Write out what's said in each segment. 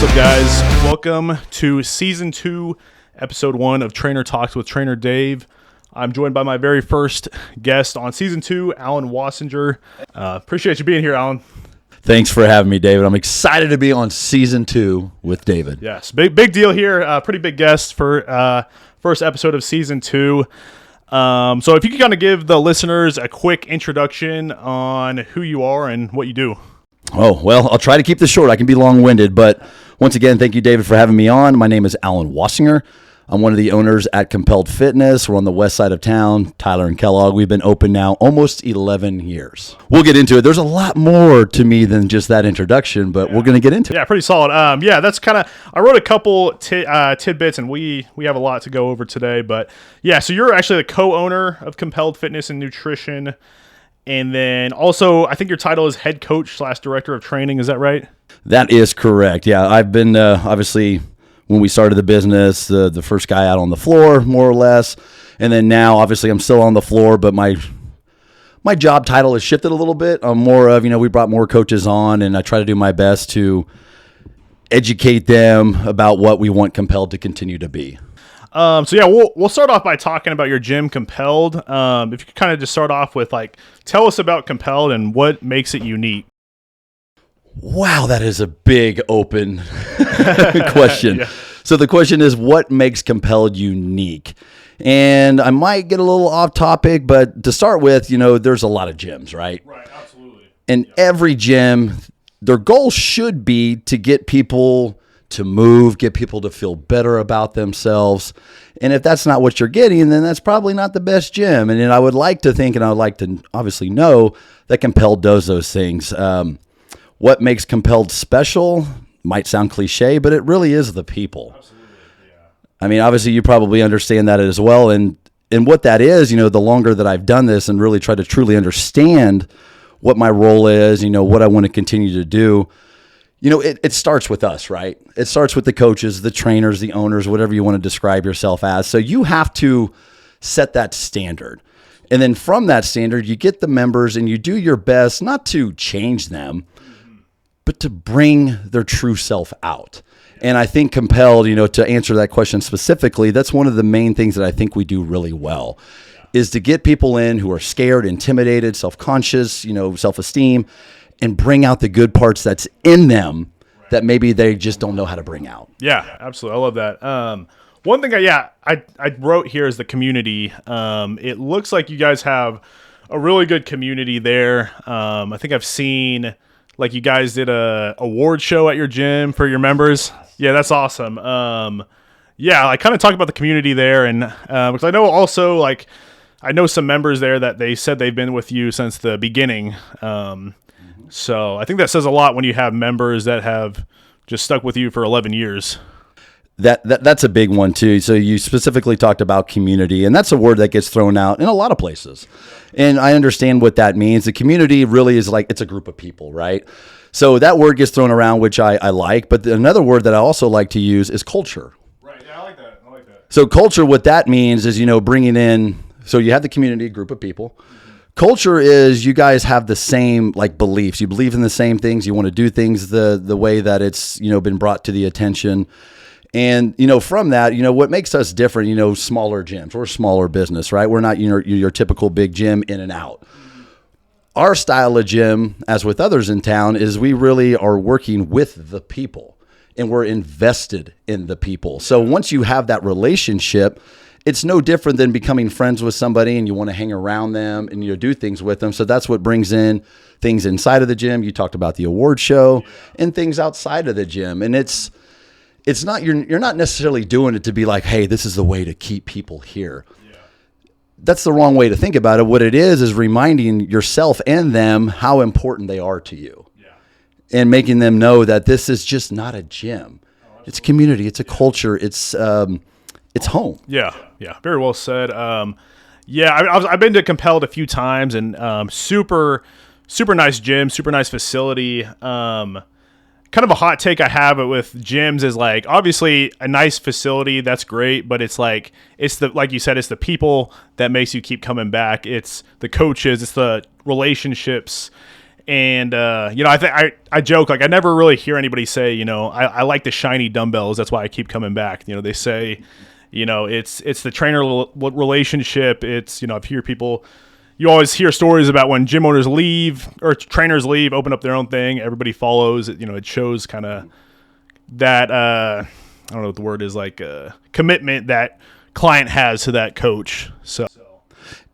What's up, guys? Welcome to Season 2, Episode 1 of Trainer Talks with Trainer Dave. I'm joined by my very first guest on Season 2, Allen Wasinger. Appreciate you being here, Allen. Thanks for having me, David. I'm excited to be on Season 2 with David. Yes, big deal here. Pretty big guest for first episode of Season 2. So if you could kind of give the listeners a quick introduction on who you are and what you do. Oh, well, I'll try to keep this short. I can be long-winded, but once again, thank you, David, for having me on. My name is Allen Wasinger. I'm one of the owners at Compelled Fitness. We're on the west side of town, Tyler and Kellogg. We've been open now almost 11 years. We'll get into it. There's a lot more to me than just that introduction, but we're going to get into it. Yeah, pretty solid. That's kind of, I wrote a couple tidbits, and we have a lot to go over today. But yeah, so you're actually the co-owner of Compelled Fitness and Nutrition. And then also, I think your title is head coach / director of training. Is that right? That is correct. Yeah, I've been obviously when we started the business, the first guy out on the floor, more or less. And then now, obviously, I'm still on the floor, but my job title has shifted a little bit. I'm more of, we brought more coaches on, and I try to do my best to educate them about what we want Compelled to continue to be. We'll start off by talking about your gym, Compelled. If you could kind of just start off with, tell us about Compelled and what makes it unique. Wow, that is a big open question. Yeah. So the question is, what makes Compelled unique? And I might get a little off topic, but to start with, there's a lot of gyms, right? Right, absolutely. And every gym, their goal should be to get people to move, get people to feel better about themselves. And if that's not what you're getting, then that's probably not the best gym. And I would like to think, and I would like to obviously know that Compelled does those things. What makes Compelled special might sound cliche, but it really is the people. Absolutely, yeah. I mean, obviously you probably understand that as well. And what that is, the longer that I've done this and really tried to truly understand what my role is, what I want to continue to do, it starts with us, right? It starts with the coaches, the trainers, the owners, whatever you want to describe yourself as. So you have to set that standard. And then from that standard, you get the members and you do your best not to change them, but to bring their true self out. And I think Compelled, to answer that question specifically, that's one of the main things that I think we do really well, is to get people in who are scared, intimidated, self-conscious, self-esteem, and bring out the good parts that's in them that maybe they just don't know how to bring out. Yeah, absolutely. I love that. One thing I wrote here is the community. It looks like you guys have a really good community there. I think I've seen, you guys did a award show at your gym for your members. Yeah, that's awesome. Kind of talk about the community there. And because I know also, I know some members there that they said they've been with you since the beginning. So I think that says a lot when you have members that have just stuck with you for 11 years. That's a big one too. So you specifically talked about community, and that's a word that gets thrown out in a lot of places. And I understand what that means. The community really is it's a group of people, right? So that word gets thrown around, which I like. But another word that I also like to use is culture. Right. Yeah, I like that. So culture, what that means is, bringing in, so you have the community, a group of people. Culture is you guys have the same beliefs. You believe in the same things. You want to do things the way that it's, been brought to the attention. And, from that, what makes us different, smaller gyms. We're a smaller business, right? We're not your typical big gym in and out. Our style of gym, as with others in town, is we really are working with the people and we're invested in the people. So once you have that relationship, it's no different than becoming friends with somebody and you want to hang around them and do things with them. So that's what brings in things inside of the gym. You talked about the award show and things outside of the gym. And it's not, you're not necessarily doing it to be like, hey, this is the way to keep people here. Yeah. That's the wrong way to think about it. What it is reminding yourself and them how important they are to you. Yeah. And making them know that this is just not a gym. It's a community. It's a culture. It's home. Yeah. Very well said. I've been to Compelled a few times, and super nice gym, super nice facility. Kind of a hot take I have with gyms is obviously a nice facility, that's great, but it's like you said, it's the people that makes you keep coming back. It's the coaches, it's the relationships. And I joke, like, I never really hear anybody say, I like the shiny dumbbells. That's why I keep coming back. They say, it's the trainer relationship. It's, I hear people, you always hear stories about when gym owners leave or trainers leave, open up their own thing, everybody follows. It shows kind of that, I don't know what the word is, like commitment that client has to that coach. So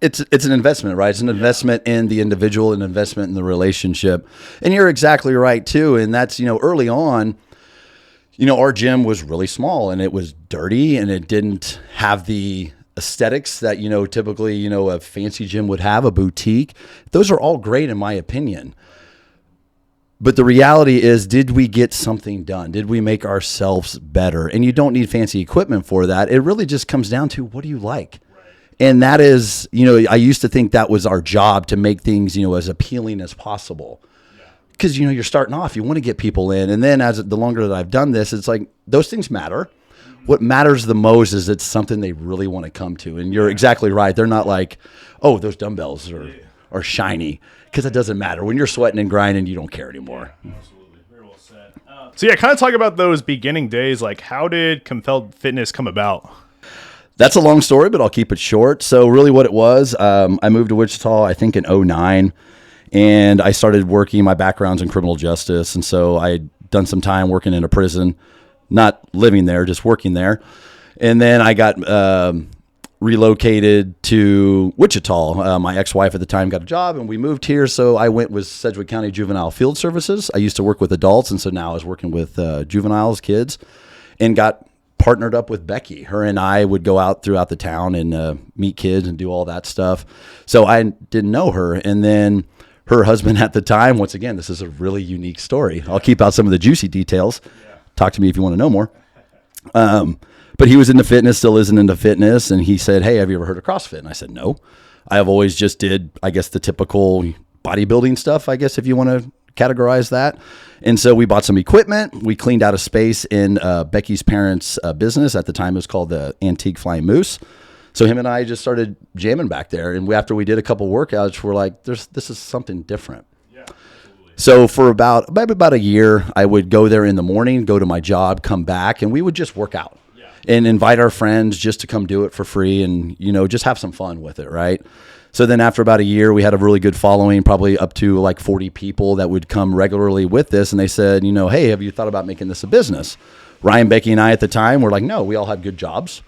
it's an investment, right? It's an investment in the individual, an investment in the relationship. And you're exactly right too. And that's, early on, our gym was really small and it was dirty and it didn't have the aesthetics that, typically, a fancy gym would have, a boutique. Those are all great in my opinion. But the reality is, did we get something done? Did we make ourselves better? And you don't need fancy equipment for that. It really just comes down to, what do you like? And that is, I used to think that was our job, to make things, as appealing as possible. Because, you're starting off, you want to get people in. And then the longer that I've done this, it's like, those things matter. What matters the most is it's something they really want to come to. And you're exactly right. They're not like, oh, those dumbbells are shiny. Because it doesn't matter. When you're sweating and grinding, you don't care anymore. Absolutely. Very well said. So yeah, kind of talk about those beginning days. Like, how did Compelled Fitness come about? That's a long story, but I'll keep it short. So really what it was, I moved to Wichita, I think in 2009, and I started working. My background's in criminal justice, and so I had done some time working in a prison, not living there, just working there. And then I got relocated to Wichita. My ex-wife at the time got a job, and we moved here, so I went with Sedgwick County Juvenile Field Services. I used to work with adults, and so now I was working with juveniles, kids, and got partnered up with Becky. Her and I would go out throughout the town and meet kids and do all that stuff. So I didn't know her. And then her husband at the time, once again, this is a really unique story. I'll keep out some of the juicy details. Talk to me if you want to know more. But he was into fitness, still isn't into fitness. And he said, hey, have you ever heard of CrossFit? And I said, no. I have always just did, I guess, the typical bodybuilding stuff, I guess, if you want to categorize that. And so we bought some equipment. We cleaned out a space in Becky's parents' business. At the time, it was called the Antique Flying Moose. So him and I just started jamming back there. And after we did a couple workouts, we're like, this is something different. Yeah, absolutely. So for maybe about a year, I would go there in the morning, go to my job, come back, and we would just work out and invite our friends just to come do it for free and, just have some fun with it, right? So then after about a year, we had a really good following, probably up to like 40 people that would come regularly with this. And they said, hey, have you thought about making this a business? Ryan, Becky, and I at the time were like, no, we all had good jobs.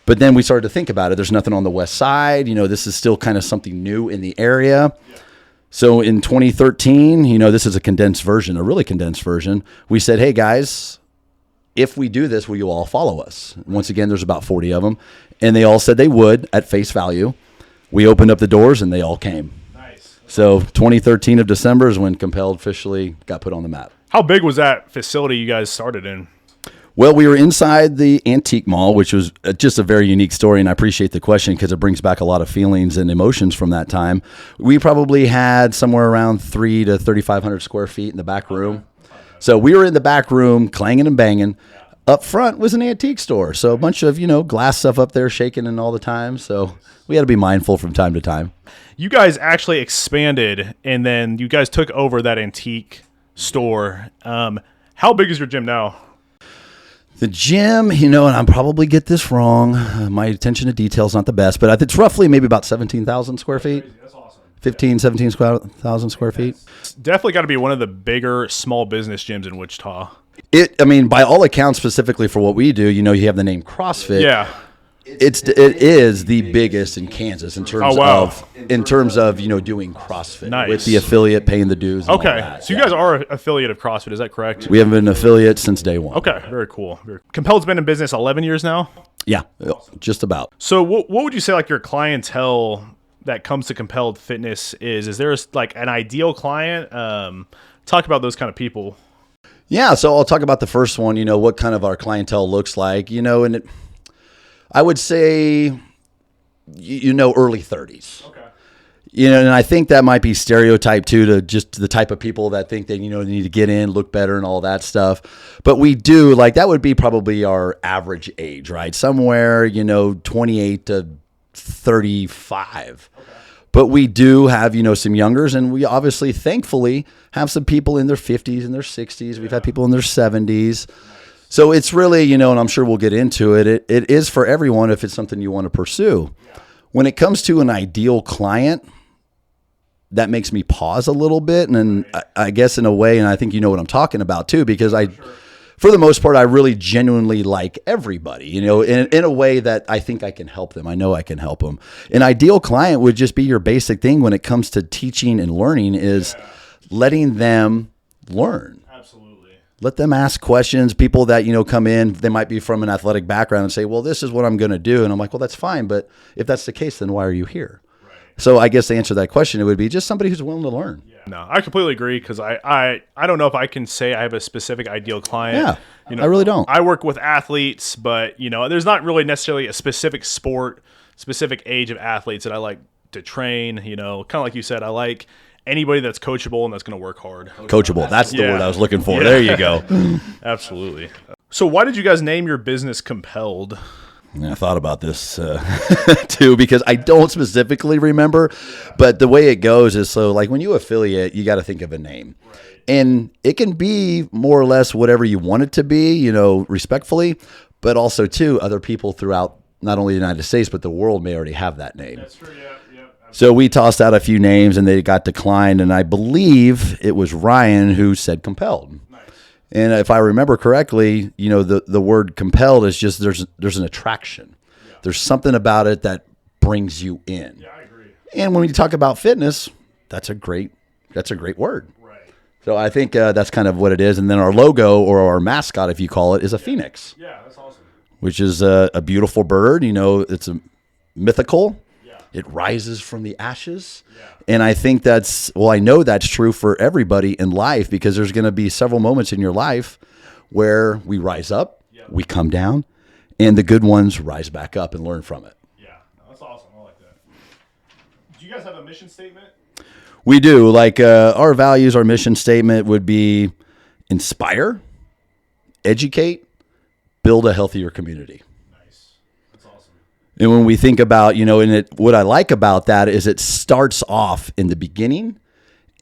But then we started to think about it. There's nothing on the west side. This is still kind of something new in the area. So in 2013, this is a condensed version, a really condensed version. We said, hey, guys, if we do this, will you all follow us? Once again, there's about 40 of them. And they all said they would at face value. We opened up the doors and they all came. Nice. So 2013 of December is when Compelled officially got put on the map. How big was that facility you guys started in? Well, we were inside the Antique Mall, which was just a very unique story, and I appreciate the question because it brings back a lot of feelings and emotions from that time. We probably had somewhere around 3,000 to 3,500 square feet in the back room. So we were in the back room clanging and banging. Up front was an antique store, so a bunch of, glass stuff up there shaking and all the time. So we had to be mindful from time to time. You guys actually expanded, and then you guys took over that antique store. How big is your gym now? The gym, and I'll probably get this wrong. My attention to detail is not the best, but it's roughly maybe about 17,000 square feet. That's awesome. 17,000 square feet. It's definitely got to be one of the bigger small business gyms in Wichita. By all accounts, specifically for what we do, you have the name CrossFit. Yeah. It is the biggest in Kansas in terms of doing CrossFit. Nice. With the affiliate paying the dues. And okay. All that. So you guys are an affiliate of CrossFit, is that correct? We have been an affiliate since day one. Okay. Very cool. Compelled's been in business 11 years now? Yeah, just about. So what would you say like your clientele that comes to Compelled Fitness is? Is there an ideal client? Talk about those kind of people. Yeah, so I'll talk about the first one, what kind of our clientele looks like, and I would say, early 30s. Okay. And I think that might be stereotyped too, to just the type of people that think they, need to get in, look better and all that stuff. But we do, that would be probably our average age, right? Somewhere, 28 to 35. Okay. But we do have, some youngers, and we obviously, thankfully, have some people in their 50s and their 60s. We've had people in their 70s. So it's really, and I'm sure we'll get into it. It is for everyone if it's something you want to pursue. When it comes to an ideal client, that makes me pause a little bit. And I guess in a way, and I think you know what I'm talking about too, because for the most part, I really genuinely like everybody, in a way that I think I can help them. I know I can help them. An ideal client would just be your basic thing when it comes to teaching and learning is letting them learn. Absolutely. Let them ask questions. People that, come in, they might be from an athletic background and say, well, this is what I'm going to do. And I'm like, well, that's fine. But if that's the case, then why are you here? So I guess to answer that question, it would be just somebody who's willing to learn. Yeah. No, I completely agree because I don't know if I can say I have a specific ideal client. Yeah, I really don't. I work with athletes, but, there's not really necessarily a specific sport, specific age of athletes that I like to train. Kind of like you said, I like anybody that's coachable and that's going to work hard. Coachable. That's the word I was looking for. Yeah. There you go. Absolutely. So why did you guys name your business Compelled? I thought about this too, because I don't specifically remember, but the way it goes is so like when you affiliate, you got to think of a name, and it can be more or less whatever you want it to be, respectfully, but also too, other people throughout not only the United States, but the world may already have that name. That's true. Yeah. So we tossed out a few names and they got declined. And I believe it was Ryan who said Compelled. And if I remember correctly, the word compelled is just there's an attraction. Yeah. There's something about it that brings you in. Yeah, I agree. And when you talk about fitness, that's a great word. Right. So I think that's kind of what it is. And then our logo or our mascot, if you call it, is a phoenix. Yeah, that's awesome. Which is a beautiful bird. It's a mythical. Yeah. It rises from the ashes. Yeah. And I think I know that's true for everybody in life because there's going to be several moments in your life where we rise up, we come down, and the good ones rise back up and learn from it. Yeah, that's awesome. I like that. Do you guys have a mission statement? We do. Like our values, our mission statement would be inspire, educate, build a healthier community. And when we think about, what I like about that is it starts off in the beginning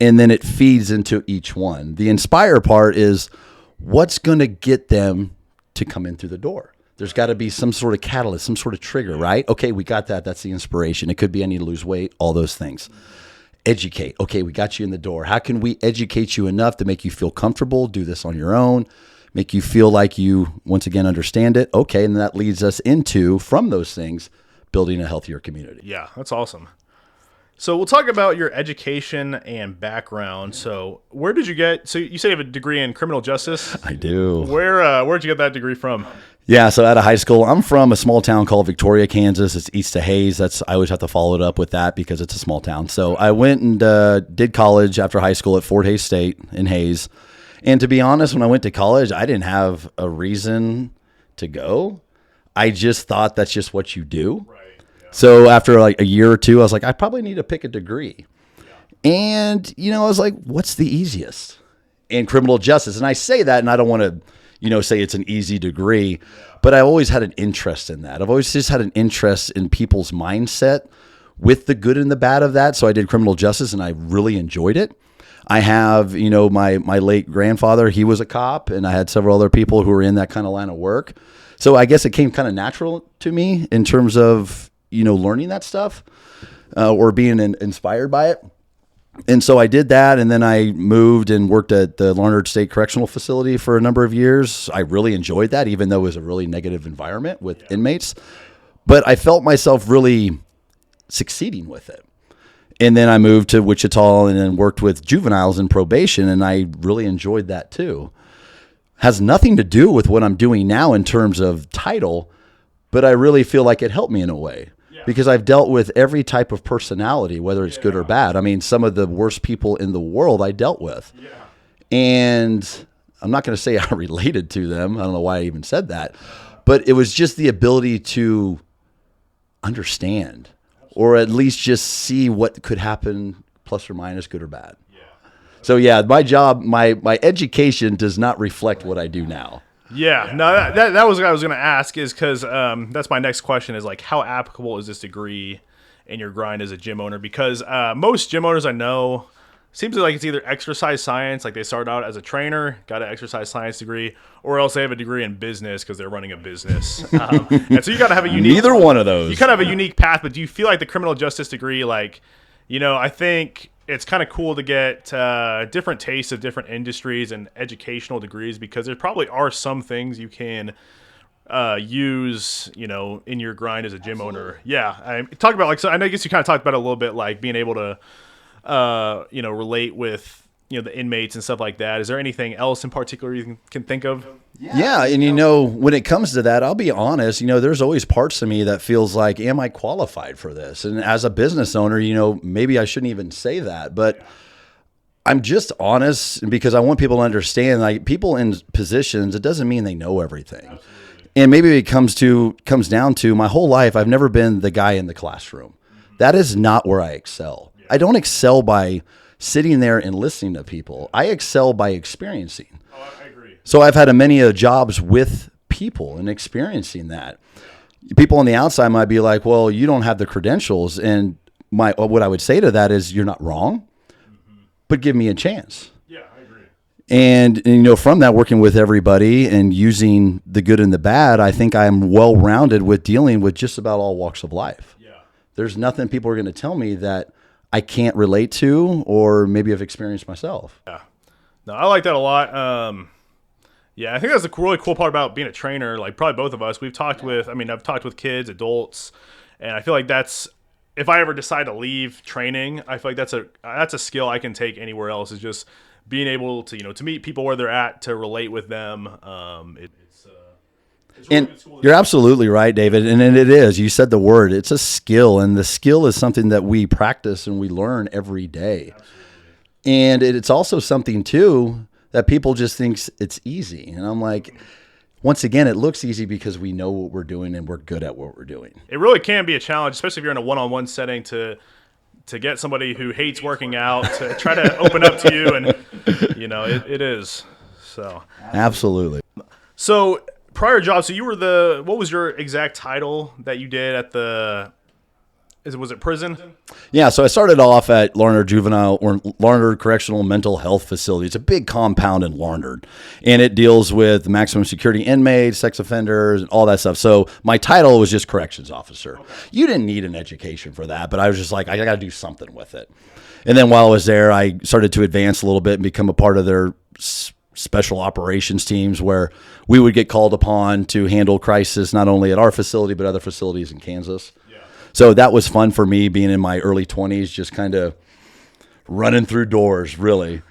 and then it feeds into each one. The inspire part is what's going to get them to come in through the door. There's got to be some sort of catalyst, some sort of trigger, right? Okay, we got that. That's the inspiration. It could be I need to lose weight, all those things. Educate. Okay, we got you in the door. How can we educate you enough to make you feel comfortable? Do this on your own. Make you feel like you, once again, understand it. Okay, and that leads us into, from those things, building a healthier community. Yeah, that's awesome. So we'll talk about your education and background. So where did you get, so you say you have a degree in criminal justice? I do. Where'd you get that degree from? Yeah, so out of high school, I'm from a small town called Victoria, Kansas. It's east of Hayes. I always have to follow it up with that because it's a small town. So I went and did college after high school at Fort Hays State in Hayes. And to be honest, when I went to college, I didn't have a reason to go. I just thought that's just what you do. Right. Yeah. So after like a year or two, I was like, I probably need to pick a degree. Yeah. And, I was like, what's the easiest? And criminal justice. And I say that, and I don't want to, say it's an easy degree, but I always had an interest in that. I've always just had an interest in people's mindset with the good and the bad of that. So I did criminal justice and I really enjoyed it. I have, my late grandfather, he was a cop, and I had several other people who were in that kind of line of work. So I guess it came kind of natural to me in terms of, learning that stuff or being inspired by it. And so I did that, and then I moved and worked at the Larned State Correctional Facility for a number of years. I really enjoyed that, even though it was a really negative environment with inmates. But I felt myself really succeeding with it. And then I moved to Wichita and then worked with juveniles in probation, and I really enjoyed that too. Has nothing to do with what I'm doing now in terms of title, but I really feel like it helped me in a way because I've dealt with every type of personality, whether it's good or bad. I mean, some of the worst people in the world I dealt with. Yeah. And I'm not going to say I related to them. I don't know why I even said that, but it was just the ability to understand. Or at least just see what could happen, plus or minus, good or bad. Yeah. So yeah, my job, my education does not reflect what I do now. Yeah, no, that was what I was going to ask is because that's my next question is like how applicable is this degree in your grind as a gym owner? Because most gym owners I know, seems like it's either exercise science, like they started out as a trainer, got an exercise science degree, or else they have a degree in business because they're running a business. And so you got to have a unique. Neither one of those. You kind of have a unique path, but do you feel like the criminal justice degree, like, I think it's kind of cool to get different tastes of different industries and educational degrees, because there probably are some things you can use, in your grind as a gym owner. Yeah. I talk about, like, so I guess you kind of talked about it a little bit, like being able to, relate with, the inmates and stuff like that. Is there anything else in particular you can think of? Yeah. And, when it comes to that, I'll be honest, there's always parts of me that feels like, am I qualified for this? And as a business owner, maybe I shouldn't even say that, but I'm just honest because I want people to understand, like, people in positions, it doesn't mean they know everything. Absolutely. And maybe it comes down to my whole life, I've never been the guy in the classroom. Mm-hmm. That is not where I excel. Yeah. I don't excel by sitting there and listening to people. I excel by experiencing. Oh, I agree. So I've had many jobs with people and experiencing that. Yeah. People on the outside might be like, well, you don't have the credentials. And what I would say to that is, you're not wrong, but give me a chance. Yeah, I agree. And from that, working with everybody and using the good and the bad, I think I'm well-rounded with dealing with just about all walks of life. Yeah. There's nothing people are going to tell me that I can't relate to or maybe have experienced myself. Yeah. No, I like that a lot. I think that's the really cool part about being a trainer. Like, probably both of us, I've talked with kids, adults, and I feel like if I ever decide to leave training, I feel like that's a skill I can take anywhere else, is just being able to, to meet people where they're at, to relate with them. It's really you're absolutely right, David. And it is, you said the word, it's a skill, and the skill is something that we practice and we learn every day. Absolutely. And it's also something too that people just think it's easy. And I'm like, once again, it looks easy because we know what we're doing and we're good at what we're doing. It really can be a challenge, especially if you're in a one-on-one setting, to get somebody who hates working out to try to open up to you. And, it is. So. Absolutely. So prior job, so you were what was your exact title that you did at was it prison? Yeah, so I started off at Larned Correctional Mental Health Facility. It's a big compound in Larned, and it deals with maximum security inmates, sex offenders, and all that stuff. So my title was just corrections officer. Okay. You didn't need an education for that, but I was just like, I got to do something with it. And then while I was there, I started to advance a little bit and become a part of their special operations teams, where we would get called upon to handle crisis not only at our facility but other facilities in Kansas. So that was fun for me, being in my early 20s, just kind of running through doors, really.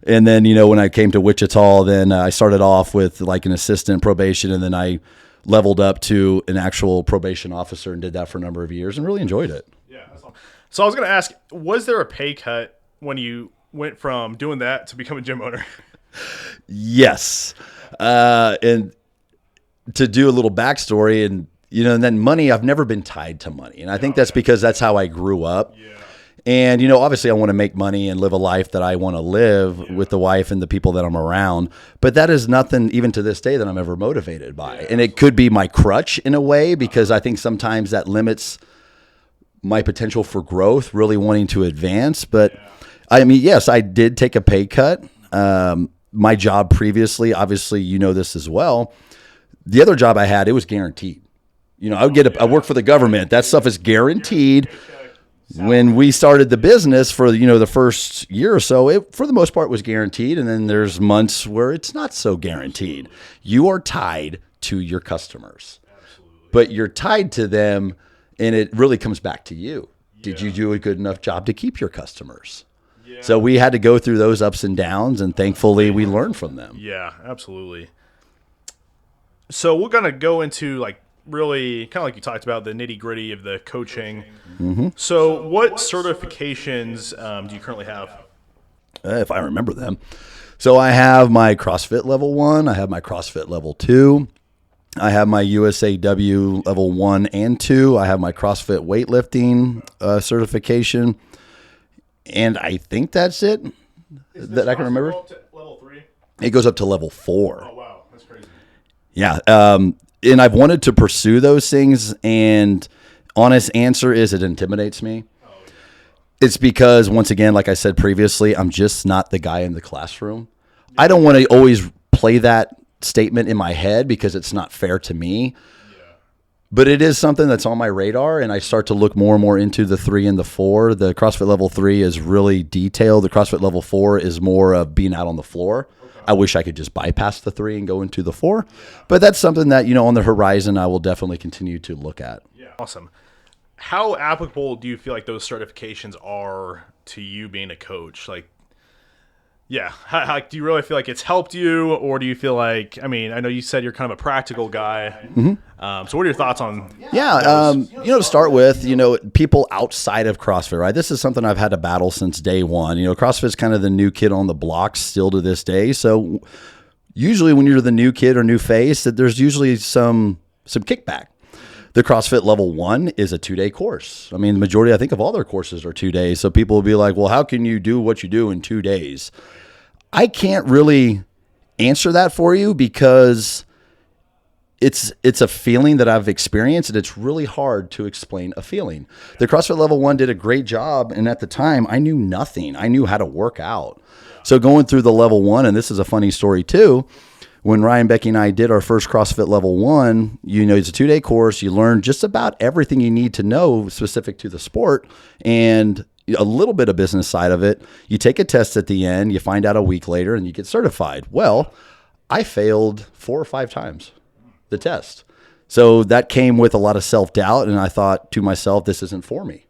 And then, when I came to Wichita, then I started off with like an assistant probation, and then I leveled up to an actual probation officer and did that for a number of years and really enjoyed it. Yeah. So I was going to ask, was there a pay cut when you went from doing that to become a gym owner? Yes. And to do a little backstory, and then money, I've never been tied to money. And I think that's because that's how I grew up. Yeah. And, obviously I want to make money and live a life that I want to live with the wife and the people that I'm around. But that is nothing, even to this day, that I'm ever motivated by. Yeah, and it could be my crutch in a way, because I think sometimes that limits my potential for growth, really wanting to advance. But yes, I did take a pay cut. My job previously, obviously, this as well. The other job I had, it was guaranteed. I would I work for the government. That stuff is guaranteed. When we started the business for, the first year or so, it, for the most part, was guaranteed. And then there's months where it's not so guaranteed. You are tied to your customers, but you're tied to them, and it really comes back to you. Did you do a good enough job to keep your customers? Yeah. So we had to go through those ups and downs, and thankfully we learned from them. Yeah, absolutely. So we're going to go into really kind of like you talked about, the nitty gritty of the coaching. Mm-hmm. So what certifications do you currently have? If I remember them. So I have my CrossFit level 1. I have my CrossFit level 2. I have my USAW level 1 and 2. I have my CrossFit weightlifting certification. And I think that's it that I can remember. Level 3? It goes up to level 4. Oh, wow. That's crazy. Yeah. And I've wanted to pursue those things, and Honest answer is it intimidates me. It's because, once again, like I said previously, I'm just not the guy in the classroom. I don't want to always play that statement in my head because it's not fair to me. But it is something that's on my radar, and I start to look more and more into the 3 and the 4. The CrossFit Level 3 is really detailed. The CrossFit Level 4 is more of being out on the floor. Okay. I wish I could just bypass the 3 and go into the 4. But that's something that, on the horizon, I will definitely continue to look at. Yeah. Awesome. How applicable do you feel like those certifications are to you being a coach? Like, yeah, do you really feel like it's helped you, or do you feel like, I know you said you're kind of a practical guy. Mm-hmm. So what are your thoughts on? Yeah, to start with, people outside of CrossFit, right? This is something I've had to battle since day one. CrossFit's kind of the new kid on the block still to this day. So usually when you're the new kid or new face, that there's usually some kickback. The CrossFit Level 1 is a 2-day course. The majority, I think, of all their courses are 2 days. So people will be like, well, how can you do what you do in 2 days? I can't really answer that for you because it's a feeling that I've experienced, and it's really hard to explain a feeling. The CrossFit Level 1 did a great job, and at the time, I knew nothing. I knew how to work out. So going through the Level 1, and this is a funny story too, when Ryan, Becky, and I did our first CrossFit Level 1, it's a 2-day course. You learn just about everything you need to know specific to the sport and a little bit of business side of it. You take a test at the end, you find out a week later, and you get certified. Well, I failed 4 or 5 times the test. So that came with a lot of self-doubt, and I thought to myself, this isn't for me.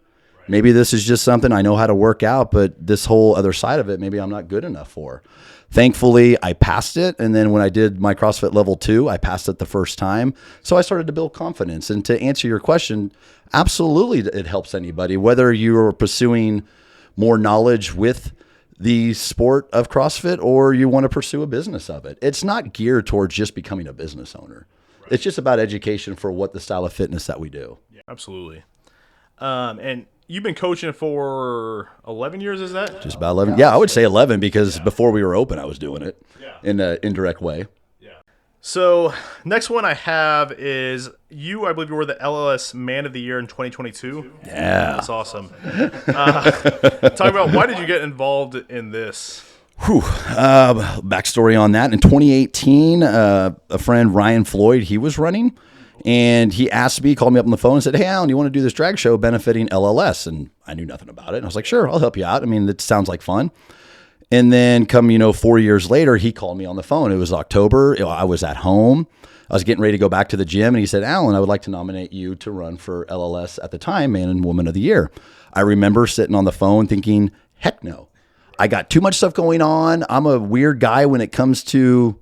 Maybe this is just something I know how to work out, but this whole other side of it, maybe I'm not good enough for. Thankfully, I passed it. And then when I did my CrossFit Level 2, I passed it the first time. So I started to build confidence. And to answer your question, absolutely it helps anybody, whether you're pursuing more knowledge with the sport of CrossFit or you want to pursue a business of it. It's not geared towards just becoming a business owner. Right. It's just about education for what the style of fitness that we do. Yeah, absolutely. And you've been coaching for 11 years, is that? Just about 11. Yeah, I would say 11 because before we were open, I was doing it in an indirect way. Yeah. So next one I have is I believe you were the LLS Man of the Year in 2022. Yeah. That's awesome. Talk about why did you get involved in this? Backstory on that. In 2018, a friend, Ryan Floyd, he was running. And he called me up on the phone and said, hey, Allen, you want to do this drag show benefiting LLS? And I knew nothing about it. And I was like, sure, I'll help you out. It sounds like fun. And then 4 years later, he called me on the phone. It was October. I was at home. I was getting ready to go back to the gym. And he said, Allen, I would like to nominate you to run for LLS at the time, Man and Woman of the Year. I remember sitting on the phone thinking, heck no. I got too much stuff going on. I'm a weird guy when it comes to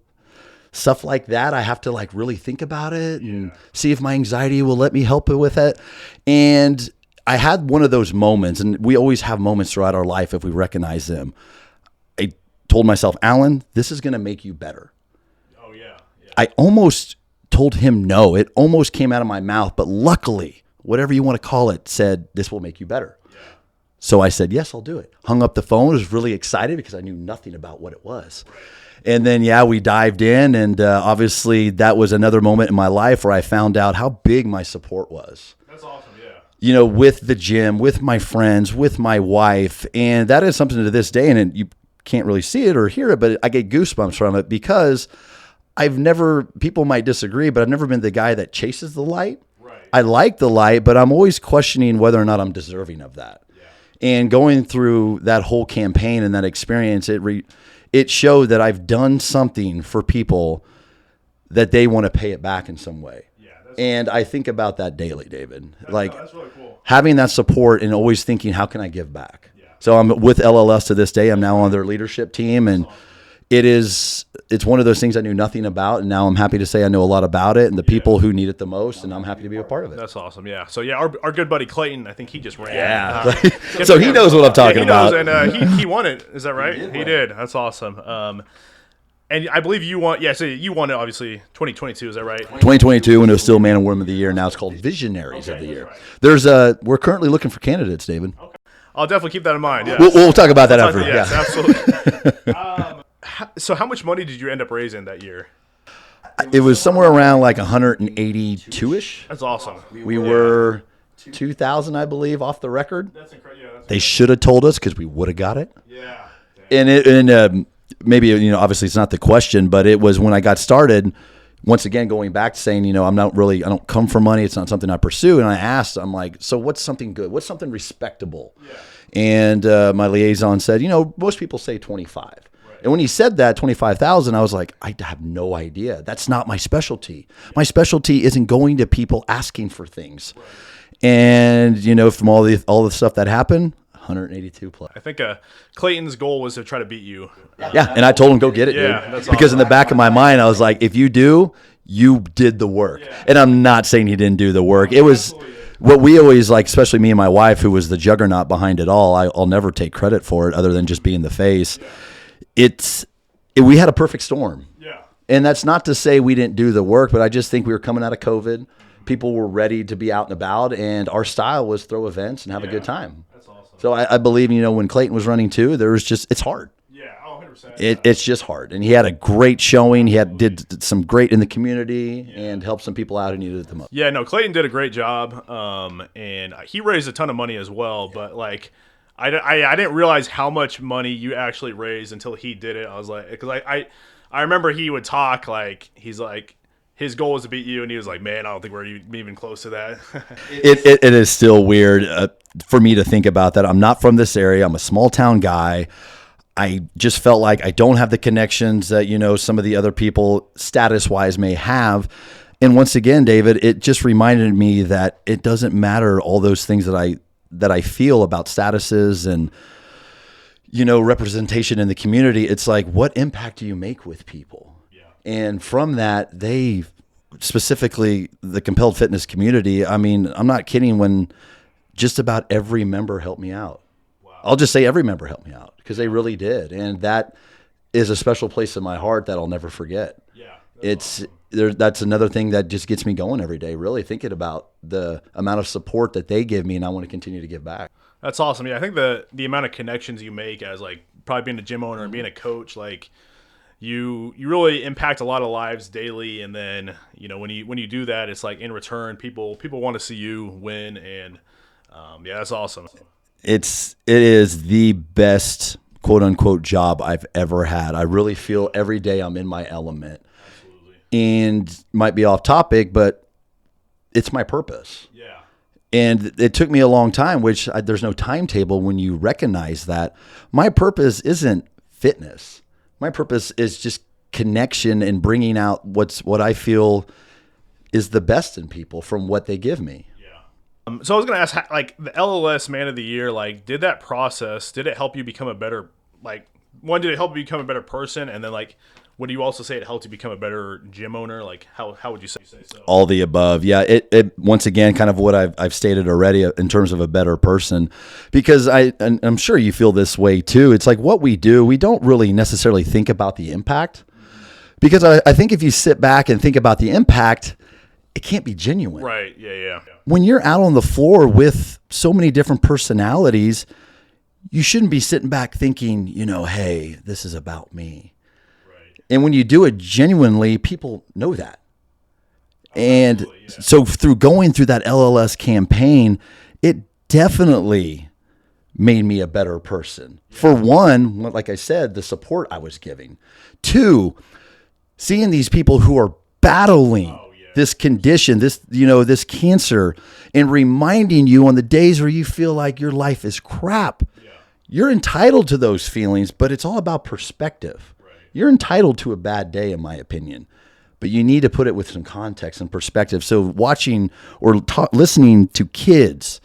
stuff like that. I have to really think about it and see if my anxiety will let me help it with it. And I had one of those moments, and we always have moments throughout our life if we recognize them. I told myself, Allen, this is going to make you better. Oh yeah. I almost told him no. It almost came out of my mouth, but luckily, whatever you want to call it, said this will make you better. Yeah. So I said, yes, I'll do it. Hung up the phone, was really excited because I knew nothing about what it was. Right. And then, we dived in, and obviously that was another moment in my life where I found out how big my support was. That's awesome, yeah. With the gym, with my friends, with my wife, and that is something to this day, and you can't really see it or hear it, but I get goosebumps from it because people might disagree, but I've never been the guy that chases the light. Right. I like the light, but I'm always questioning whether or not I'm deserving of that. Yeah. And going through that whole campaign and that experience, it showed that I've done something for people that they want to pay it back in some way. Yeah, and I think about that daily, David. That's really cool. Having that support and always thinking, how can I give back? Yeah. So I'm with LLS to this day. I'm now on their leadership team, and it's one of those things I knew nothing about, and now I'm happy to say I know a lot about it and the people who need it the most, and I'm happy to be a part of it. That's awesome, yeah. So, our good buddy Clayton, I think he just ran. Yeah. So he knows what I'm talking about. Knows, and he won it. Is that right? He did. That's awesome. And I believe you won. Yeah, so you won it, obviously, 2022. Is that right? 2022, when it was still Man and Woman of the Year. Now it's called Visionaries of the Year. Right. We're currently looking for candidates, David. Okay. I'll definitely keep that in mind. Yeah. We'll talk about that after. Yes, absolutely. So how much money did you end up raising that year? It was somewhere around 182-ish. That's awesome. We were 2,000, I believe, off the record. That's incredible. Yeah, They should have told us because we would have got it. yeah. And maybe, obviously it's not the question, but it was when I got started, once again, going back to saying, I don't come for money. It's not something I pursue. And I asked, I'm like, so what's something good? What's something respectable? Yeah. And my liaison said, most people say 25. Right. And when he said that, 25,000, I was like, I have no idea. That's not my specialty. Yeah. My specialty isn't going to people asking for things. Right. And, from all the stuff that happened, 182 plus. I think Clayton's goal was to try to beat you. Yeah, and I told him, go get it, dude. That's because awesome. In the back of my mind, I was like, if you do, you did the work. Yeah. And I'm not saying he didn't do the work. It was what we always like, especially me and my wife, who was the juggernaut behind it all. I'll never take credit for it other than just being the face. Yeah. We had a perfect storm. Yeah. And that's not to say we didn't do the work, but I just think we were coming out of COVID. People were ready to be out and about, and our style was throw events and have a good time. That's awesome. So I believe, when Clayton was running too, it's hard. Yeah, 100%. It's just hard. And he had a great showing. He did some great in the community and helped some people out who needed it the most. Yeah, no, Clayton did a great job, and he raised a ton of money as well. Yeah. But I didn't realize how much money you actually raised until he did it. I was like, because I remember he would talk he's like, his goal was to beat you, and he was like, man, I don't think we're even close to that. It is still weird for me to think about that. I'm not from this area. I'm a small town guy. I just felt like I don't have the connections that, some of the other people status-wise may have. And once again, David, it just reminded me that it doesn't matter all those things that I feel about statuses and, representation in the community. It's like, what impact do you make with people? And from that, they specifically the Compelled Fitness community, I mean, I'm not kidding when just about every member helped me out. Wow. I'll just say every member helped me out because they really did. And that is a special place in my heart that I'll never forget. Yeah, that's another thing that just gets me going every day, really thinking about the amount of support that they give me, and I want to continue to give back. That's awesome. Yeah, I think the amount of connections you make as probably being a gym owner and being a coach, you really impact a lot of lives daily, and then when you do that, it's like in return people want to see you win, and that's awesome. It is the best quote unquote job I've ever had. I really feel every day I'm in my element. Absolutely. And might be off topic, but it's my purpose. Yeah. And it took me a long time, which there's no timetable when you recognize that my purpose isn't fitness. My purpose is just connection and bringing out what I feel is the best in people from what they give me. Yeah. So I was going to ask, the LLS Man of the Year, did that process, did it help you become a better, did it help you become a better person? And then, would you also say it helped you become a better gym owner? How would you say so? All the above. Yeah. It once again, kind of what I've stated already in terms of a better person, because and I'm sure you feel this way too. It's like what we do, we don't really necessarily think about the impact, because I think if you sit back and think about the impact, it can't be genuine. Right. Yeah. When you're out on the floor with so many different personalities, you shouldn't be sitting back thinking, hey, this is about me. And when you do it genuinely, people know that. And so through going through that LLS campaign, it definitely made me a better person. Yeah. For one, like I said, the support I was giving. Two, seeing these people who are battling this condition, this cancer, and reminding you on the days where you feel like your life is crap. Yeah. You're entitled to those feelings, but it's all about perspective. You're entitled to a bad day, in my opinion, but you need to put it with some context and perspective. So watching or listening to kids,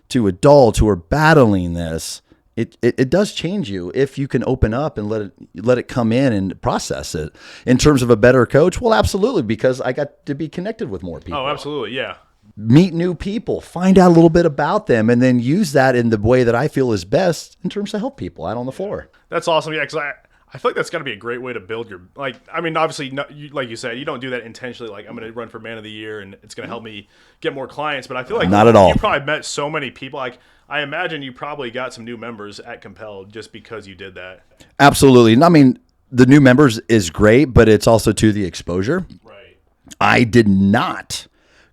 to adults who are battling this, it does change you if you can open up and let it come in and process it. In terms of a better coach, well, absolutely, because I got to be connected with more people. Oh, absolutely, yeah. Meet new people, find out a little bit about them, and then use that in the way that I feel is best in terms to help people out on the floor. That's awesome, yeah, because I feel like that's got to be a great way to build your, obviously, like you said, you don't do that intentionally, I'm going to run for Man of the Year and it's going to help me get more clients, but I feel like not at all. You probably met so many people. I imagine you probably got some new members at Compelled just because you did that. Absolutely. I mean, the new members is great, but it's also to the exposure. Right. I did not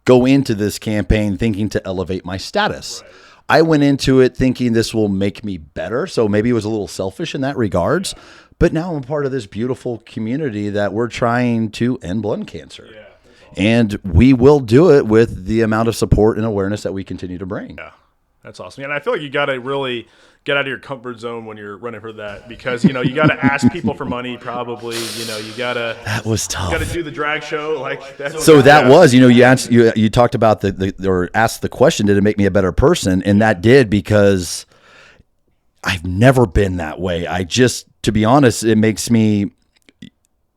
go into this campaign thinking to elevate my status. Right. I went into it thinking this will make me better. So maybe it was a little selfish in that regards. Yeah. But now I'm part of this beautiful community that we're trying to end blood cancer. Yeah, awesome. And we will do it with the amount of support and awareness that we continue to bring. Yeah, that's awesome. And I feel like you got to really get out of your comfort zone when you're running for that, because, you know, you got to ask people for money probably, you know, you got to. That was tough. You got to do the drag show. Like that's, so that was, you know, you talked about or asked the question, did it make me a better person? And that did, because I've never been that way. To be honest, it makes me,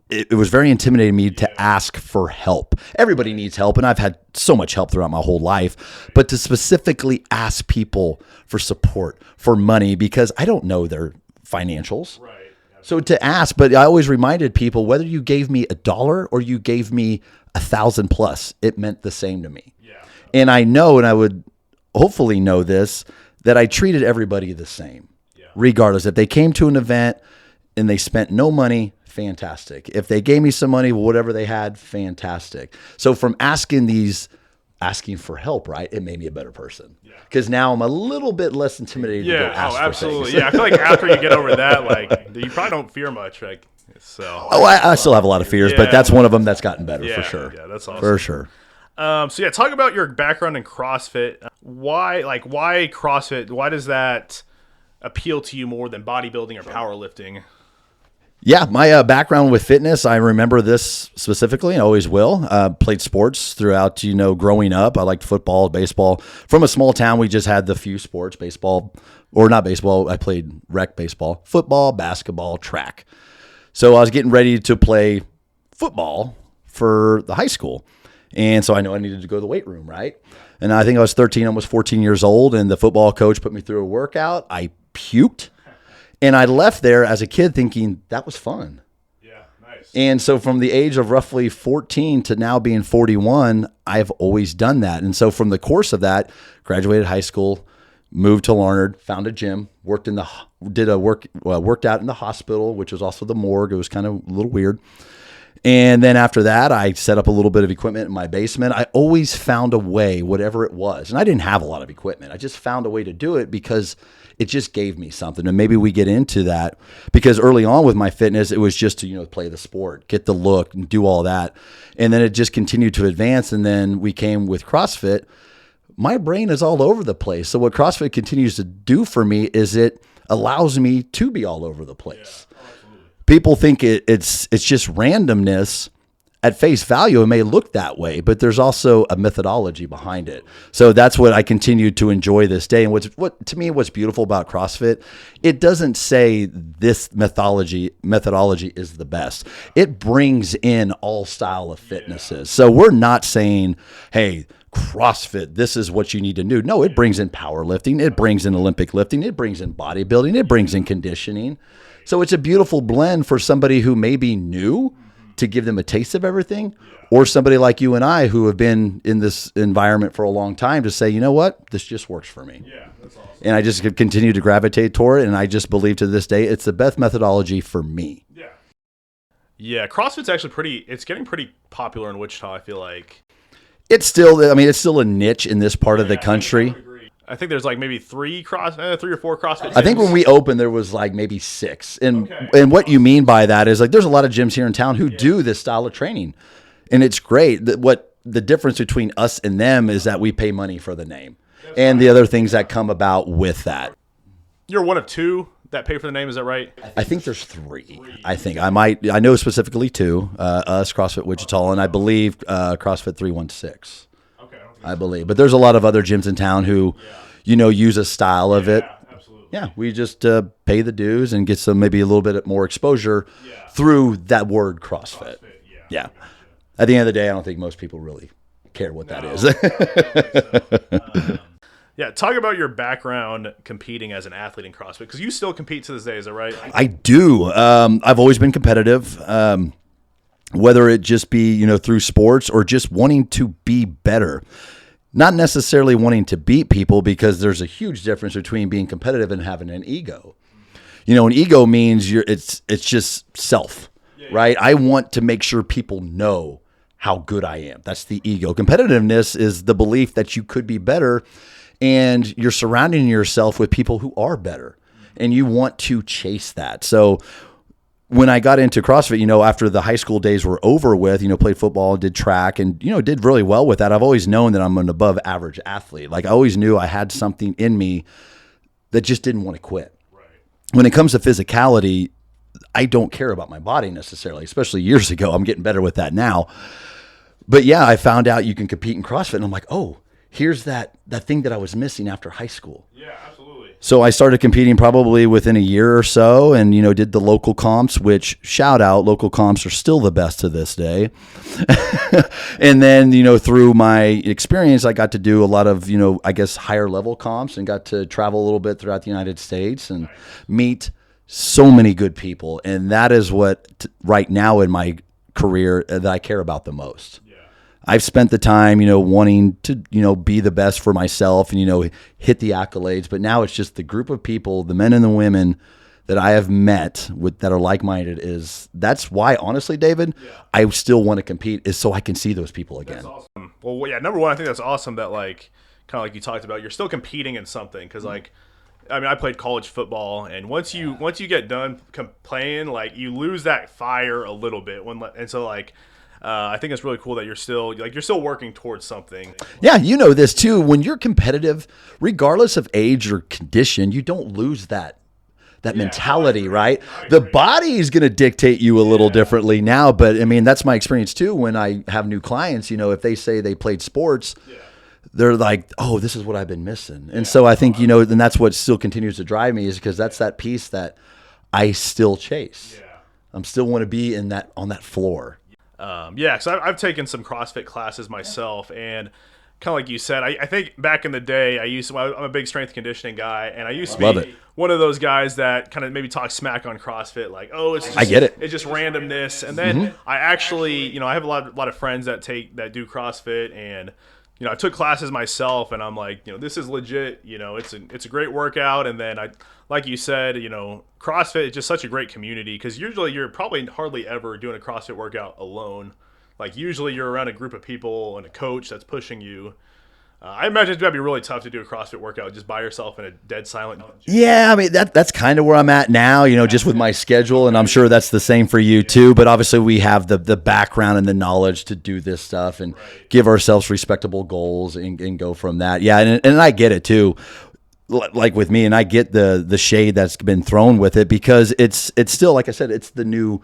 it was very intimidating me to ask for help. Everybody needs help, and I've had so much help throughout my whole life, but to specifically ask people for support, for money, because I don't know their financials. Right. So to ask, but I always reminded people, whether you gave me $1 or you gave me 1,000 plus, it meant the same to me. Yeah. And I know, and I would hopefully know this, that I treated everybody the same, regardless. If they came to an event and they spent no money, fantastic. If they gave me some money, whatever they had, fantastic. So from asking for help, right, it made me a better person. Because now I'm a little bit less intimidated to go ask for absolutely. things. Yeah, I feel like after you get over that, like, you probably don't fear much. Like, so. Oh, I still have a lot of fears, but that's one of them that's gotten better for sure. Yeah, that's awesome. For sure. So talk about your background in CrossFit. Why CrossFit? Why does that appeal to you more than bodybuilding or powerlifting? Yeah, my background with fitness, I remember this specifically and always will. Played sports throughout, growing up. I liked football, baseball. From a small town, we just had the few sports, baseball, or not baseball. I played rec baseball, football, basketball, track. So I was getting ready to play football for the high school. And so I know I needed to go to the weight room, right? And I think I was 13, almost 14 years old, and the football coach put me through a workout. I puked. And I left there as a kid thinking that was fun. Yeah, nice. And so from the age of roughly 14 to now being 41, I've always done that. And so from the course of that, graduated high school, moved to Larned, found a gym, worked out in the hospital, which was also the morgue. It was kind of a little weird. And then after that, I set up a little bit of equipment in my basement. I always found a way, whatever it was. And I didn't have a lot of equipment. I just found a way to do it because it just gave me something. And maybe we get into that because early on with my fitness, it was just to, play the sport, get the look and do all that. And then it just continued to advance. And then we came with CrossFit. My brain is all over the place. So what CrossFit continues to do for me is it allows me to be all over the place. Yeah. People think it's just randomness. At face value, it may look that way, but there's also a methodology behind it. So that's what I continue to enjoy this day. And what to me, what's beautiful about CrossFit, it doesn't say this methodology is the best. It brings in all style of fitnesses. So we're not saying, hey, CrossFit, this is what you need to do. No, it brings in powerlifting. It brings in Olympic lifting. It brings in bodybuilding. It brings in conditioning. So it's a beautiful blend for somebody who may be new to give them a taste of everything, or somebody like you and I who have been in this environment for a long time to say, you know what, this just works for me. Yeah, that's awesome. And I just continue to gravitate toward it, and I just believe to this day it's the best methodology for me. Yeah. Yeah, CrossFit's actually it's getting pretty popular in Wichita, I feel like. It's still a niche in this part of the country. I think there's like maybe 3 or 4 CrossFit gyms. I think when we opened, there was like maybe 6. And what you mean by that is like there's a lot of gyms here in town who do this style of training. And it's great. What the difference between us and them is that we pay money for the name and the other things that come about with that. You're one of 2 that pay for the name, is that right? I think there's 3. I think I know specifically 2, us, CrossFit Wichita, and I believe CrossFit 316. I believe. But there's a lot of other gyms in town who, use a style of it. Absolutely. Yeah, we just pay the dues and get maybe a little bit more exposure through that word CrossFit. Yeah. At the end of the day, I don't think most people really care what that is. Talk about your background competing as an athlete in CrossFit, because you still compete to this day, is that right? I do. I've always been competitive. Whether it just be, through sports or just wanting to be better, not necessarily wanting to beat people, because there's a huge difference between being competitive and having an ego. An ego means it's just self, right? I want to make sure people know how good I am. That's the ego. Competitiveness is the belief that you could be better, and you're surrounding yourself with people who are better, and you want to chase that. So when I got into CrossFit, after the high school days were over with, played football, did track, and, did really well with that. I've always known that I'm an above average athlete. Like, I always knew I had something in me that just didn't want to quit. Right. When it comes to physicality, I don't care about my body necessarily, especially years ago. I'm getting better with that now. But yeah, I found out you can compete in CrossFit, and I'm like, oh, here's that thing that I was missing after high school. Yeah, absolutely. So I started competing probably within a year or so, and, did the local comps, which, shout out, local comps are still the best to this day. And then, through my experience, I got to do a lot of, I guess, higher level comps, and got to travel a little bit throughout the United States and meet so many good people. And that is what right now in my career that I care about the most. I've spent the time, wanting to, be the best for myself and, hit the accolades. But now it's just the group of people, the men and the women that I have met with that are like-minded. That's why, honestly, David, I still want to compete, is so I can see those people again. That's awesome. Well, yeah, number one, I think that's awesome that, like, kind of like you talked about, you're still competing in something. Because, like, I mean, I played college football, and once you get done playing, like, you lose that fire a little bit. And so, like, I think it's really cool that you're still working towards something. Yeah, this too. When you're competitive, regardless of age or condition, you don't lose that mentality, right? The body is going to dictate you a little differently now, but I mean, that's my experience too. When I have new clients, if they say they played sports, they're like, oh, this is what I've been missing. And so I think, and that's what still continues to drive me, is because that's that piece that I still chase. I'm still want to be on that floor. So I've taken some CrossFit classes myself, and kind of like you said, I think back in the day, I'm a big strength conditioning guy, and I used to be one of those guys that kind of maybe talk smack on CrossFit, like, oh, it's just, I get it. It's just randomness. And then I actually, I have a lot of friends that do CrossFit, and I took classes myself, and I'm like, this is legit. It's a great workout. And then like you said, CrossFit is just such a great community, because usually you're probably hardly ever doing a CrossFit workout alone. Like, usually you're around a group of people and a coach that's pushing you. I imagine it's going to be really tough to do a CrossFit workout just by yourself in a dead silent gym. Yeah, I mean, that's kind of where I'm at now, just with my schedule, and I'm sure that's the same for you too. But obviously we have the background and the knowledge to do this stuff and give ourselves respectable goals and go from that. Yeah, and I get it too. Like with me, and I get the shade that's been thrown with it, because it's still, like I said, it's the new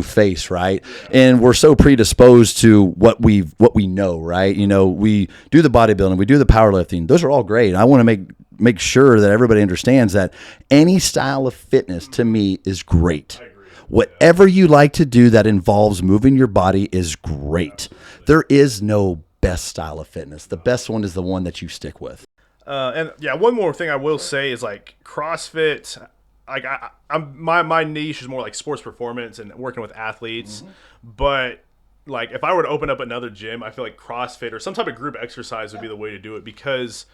face, right? And we're so predisposed to what we know, right? We do the bodybuilding, we do the powerlifting. Those are all great. I want to make sure that everybody understands that any style of fitness to me is great. Whatever you like to do that involves moving your body is great. There is no best style of fitness. The best one is the one that you stick with. One more thing I will say is, like, CrossFit, like, my niche is more like sports performance and working with athletes. But, like, if I were to open up another gym, I feel like CrossFit or some type of group exercise would be the way to do it, because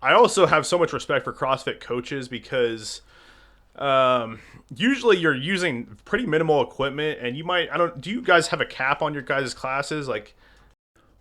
I also have so much respect for CrossFit coaches, because usually you're using pretty minimal equipment, and do you guys have a cap on your guys' classes? Like,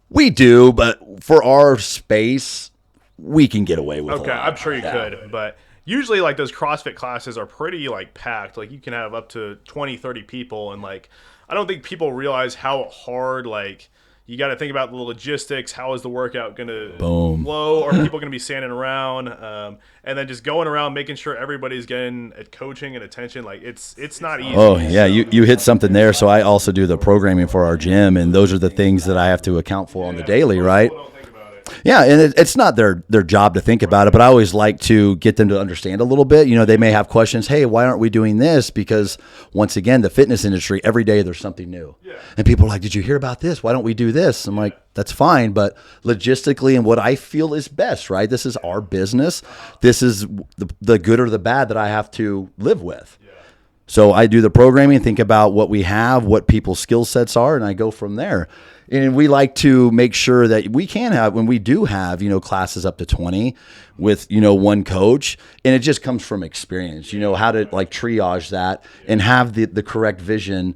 we do, but for our space, we can get away with it. Okay, I'm sure you could, but usually, like, those CrossFit classes are pretty, like, packed. Like, you can have up to 20, 30 people, and, like, I don't think people realize how hard, like, you got to think about the logistics. How is the workout going to flow? Are people going to be standing around? And then just going around making sure everybody's getting coaching and attention. Like, it's not easy. Oh, yeah, you hit something there. So I also do the programming for our gym, and those are the things that I have to account for on the daily, right? Yeah, and it's not their job to think about it, but I always like to get them to understand a little bit. They may have questions. Hey, why aren't we doing this? Because, once again, the fitness industry, every day there's something new. Yeah. And people are like, did you hear about this? Why don't we do this? I'm like, that's fine, but logistically and what I feel is best, right? This is our business. This is the good or the bad that I have to live with. Yeah. So I do the programming, think about what we have, what people's skill sets are, and I go from there. And we like to make sure that we can have, when we do have, classes up to 20 with, one coach, and it just comes from experience, how to, like, triage that and have the correct vision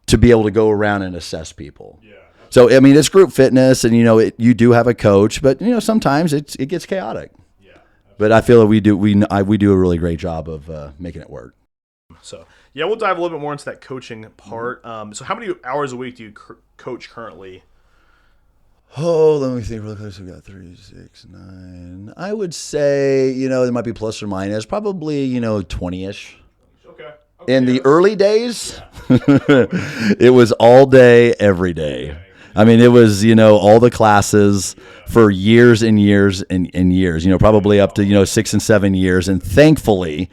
to be able to go around and assess people. Yeah, So, I mean, it's group fitness and, you do have a coach, but, sometimes it gets chaotic. Yeah. But I feel that we do a really great job of making it work. So, yeah, we'll dive a little bit more into that coaching part. So how many hours a week do you coach currently? Oh, let me think real quick. So we got 3, 6, 9. I would say, there might be plus or minus, probably, 20-ish. Okay. In the early days, it was all day, every day. I mean, it was, all the classes for years and years and years, probably up to, 6 and 7 years. And thankfully,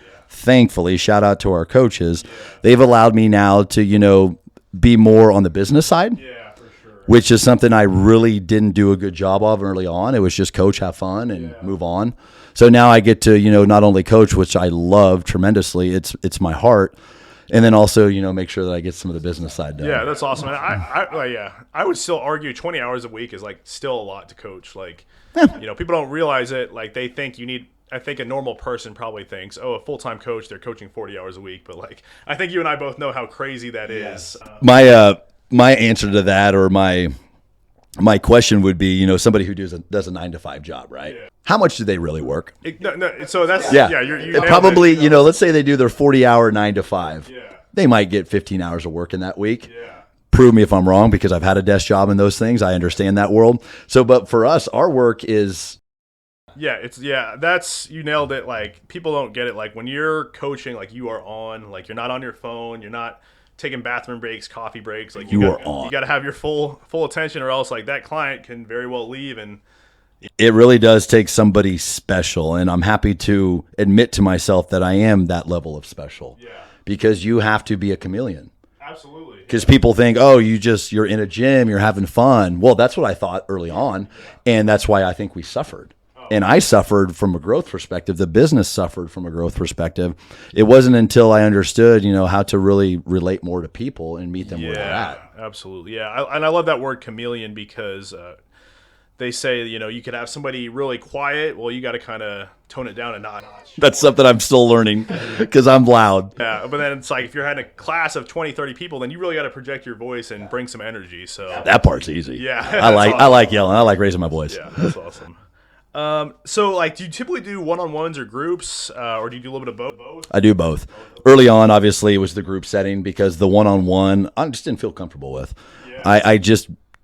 shout out to our coaches, they've allowed me now to, be more on the business side. Yeah, for sure. Which is something I really didn't do a good job of early on. It was just coach, have fun, and move on. So now I get to, not only coach, which I love tremendously, it's my heart, and then also, make sure that I get some of the business side done. Yeah, that's awesome. And I would still argue 20 hours a week is like still a lot to coach. Like, people don't realize it. Like they think you need. I think a normal person probably thinks, oh, a full-time coach, they're coaching 40 hours a week. But like, I think you and I both know how crazy that is. My answer to that, or my question would be, somebody who does a 9-to-5 job, right? Yeah. How much do they really work? So that's you probably let's say they do their 40-hour 9-to-5. Yeah. They might get 15 hours of work in that week. Yeah. Prove me if I'm wrong, because I've had a desk job in those things. I understand that world. So, but for us, our work is. That's, you nailed it. Like, people don't get it. Like, when you're coaching, like, you are on. Like, you're not on your phone. You're not taking bathroom breaks, coffee breaks. Like, you got to have your full attention, or else, like, that client can very well leave. And it really does take somebody special, and I'm happy to admit to myself that I am that level of special. Yeah. Because you have to be a chameleon. Absolutely. Because people think, oh, you're in a gym, you're having fun. Well, that's what I thought early on, and that's why I think we suffered. And I suffered from a growth perspective. The business suffered from a growth perspective. It wasn't until I understood, how to really relate more to people and meet them where they're at. Absolutely. Yeah. And I love that word chameleon, because they say, you could have somebody really quiet. Well, you got to kind of tone it down a notch. That's something I'm still learning, because I'm loud. Yeah. But then it's like, if you're having a class of 20, 30 people, then you really got to project your voice and bring some energy. So that part's easy. Yeah. I like yelling. I like raising my voice. Yeah. That's awesome. So, like, do you typically do one-on-ones or groups, or do you do a little bit of both? I do both. Early on, obviously, it was the group setting, because the one-on-one I just didn't feel comfortable with. Yeah.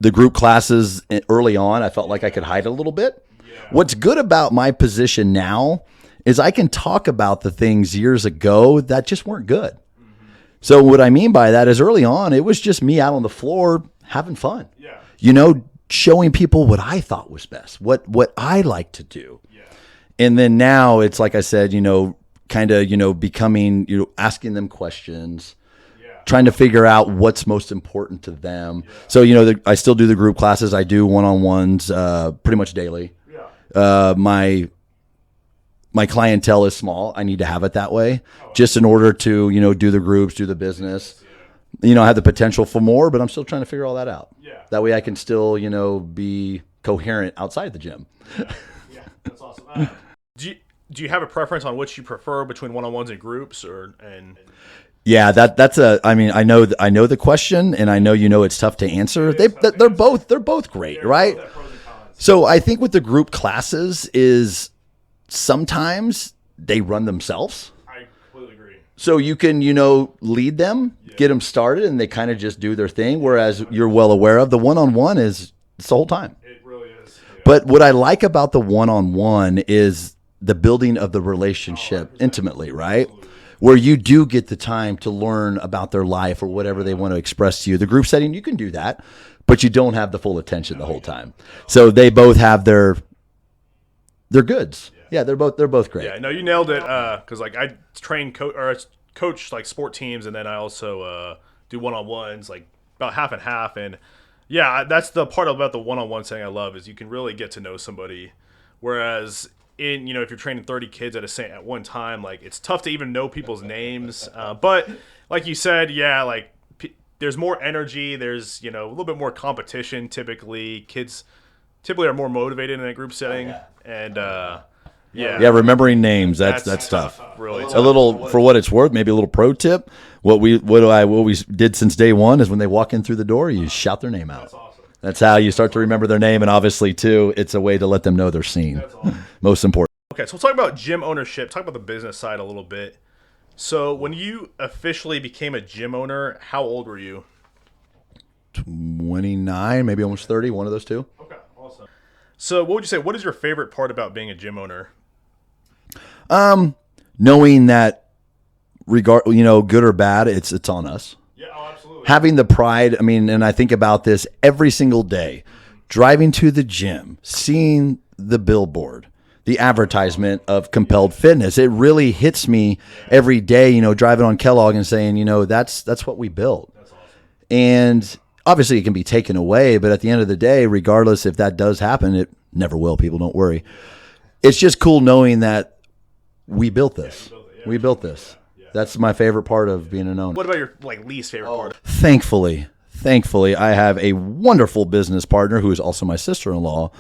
The group classes early on, I felt like I could hide a little bit. Yeah. What's good about my position now is I can talk about the things years ago that just weren't good. Mm-hmm. So what I mean by that is, early on, it was just me out on the floor having fun. Yeah. Showing people what I thought was best, what I like to do. Yeah. And then now it's like I said, kind of, becoming, asking them questions, trying to figure out what's most important to them. Yeah. So, I still do the group classes. I do one-on-ones pretty much daily. Yeah. My clientele is small. I need to have it that way, just in order to, do the groups, do the business. I have the potential for more, but I'm still trying to figure all that out. Yeah. That way I can still, be coherent outside the gym. Yeah, that's awesome. Do you have a preference on which you prefer between one-on-ones and groups, Yeah, that's I know the question, and I know it's tough to answer. They're both great, right? So I think with the group classes is sometimes they run themselves. I completely agree. So you can, lead them, get them started, and they kind of just do their thing. Whereas you're well aware of the one-on-one it's the whole time. It really is. Yeah. But what I like about the one-on-one is the building of the relationship intimately, right? Absolutely. Where you do get the time to learn about their life or whatever they want to express to you. The group setting, you can do that, but you don't have the full attention the whole time. So they both have their goods. Yeah, they're both great. Yeah, no, you nailed it. Because like I coach like sport teams, and then I also do one-on-ones, like about half and half. And yeah, that's the part about the one-on-one setting I love, is you can really get to know somebody. Whereas if you're training 30 kids at one time, like it's tough to even know people's names. But like you said, yeah, like there's more energy. There's a little bit more competition. Typically, kids are more motivated in a group setting, and yeah, remembering names that's tough. Really tough. A little, for what it's worth, maybe a little pro tip. What we did since day one is when they walk in through the door, you shout their name out. That's awesome. That's how you start to remember their name. And obviously, too, it's a way to let them know they're seen. That's awesome. Most important. Okay, so we'll talk about gym ownership. Talk about the business side a little bit. So when you officially became a gym owner, how old were you? 29, maybe almost 30, one of those two. Okay, awesome. So what would you say, what is your favorite part about being a gym owner? Knowing that good or bad, it's on us. Yeah, oh, absolutely. Having the pride, and I think about this every single day, driving to the gym, seeing the billboard, the advertisement of Compelled Fitness. It really hits me every day, driving on Kellogg and saying, that's what we built. That's awesome. And obviously it can be taken away, but at the end of the day, regardless if that does happen, it never will. People, don't worry. It's just cool knowing that we built this. We built this. That's my favorite part of being an owner. What about your least favorite part? Thankfully, I have a wonderful business partner who is also my sister-in-law,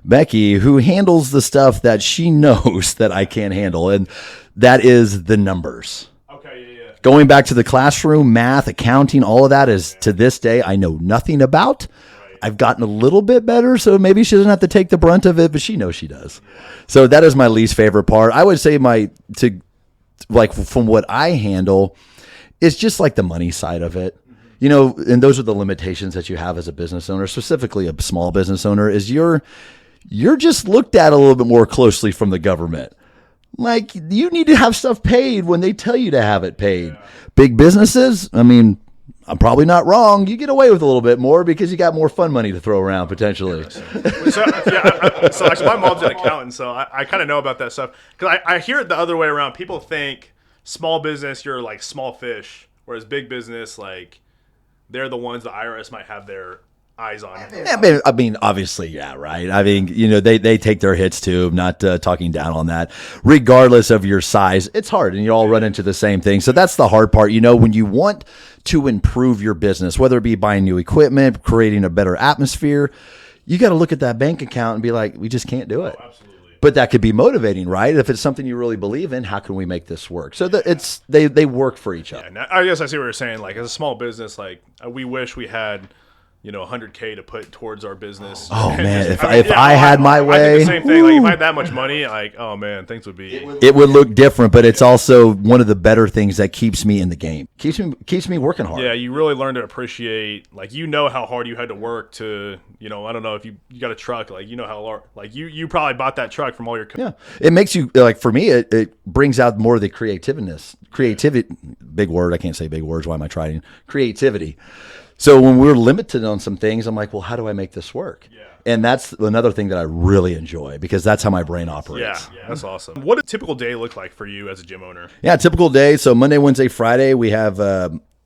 Becky, who handles the stuff that she knows that I can't handle, and that is the numbers. Okay, yeah. Going back to the classroom, math, accounting, all of that is to this day I know nothing about. Right. I've gotten a little bit better, so maybe she doesn't have to take the brunt of it, but she knows she does. Yeah. So that is my least favorite part. I would say from what I handle, it's just like the money side of it. And those are the limitations that you have as a business owner, specifically a small business owner, is you're just looked at a little bit more closely from the government. Like, you need to have stuff paid when they tell you to have it paid. Yeah. Big businesses, I'm probably not wrong. You get away with a little bit more because you got more fun money to throw around potentially. So actually, my mom's an accountant, so I kind of know about that stuff. Because I hear it the other way around. People think small business, you're like small fish, whereas big business, they're the ones the IRS might have their eyes on. Obviously, yeah, right. They take their hits too. I'm not talking down on that. Regardless of your size, it's hard, and you all run into the same thing. So that's the hard part. When you want to improve your business, whether it be buying new equipment, creating a better atmosphere, you got to look at that bank account and be like, we just can't do it. Oh, absolutely. But that could be motivating, right? If it's something you really believe in, how can we make this work? So they work for each other. Yeah, I guess I see what you're saying. As a small business, we wish we had, $100K to put towards our business. Oh man, if I had my way, I think the same thing. If I had that much money, oh man, things would be. It would look different, but it's also one of the better things that keeps me in the game. Keeps me working hard. Yeah, you really learn to appreciate, how hard you had to work to, I don't know if you got a truck, how you probably bought that truck from all your. Yeah, it makes you for me. It brings out more of the creativity. Big word. I can't say big words. Why am I trying? Creativity. So when we're limited on some things, I'm like, well, how do I make this work? Yeah. And that's another thing that I really enjoy because that's how my brain operates. Yeah, that's awesome. What does a typical day look like for you as a gym owner? Yeah, typical day. So Monday, Wednesday, Friday, we have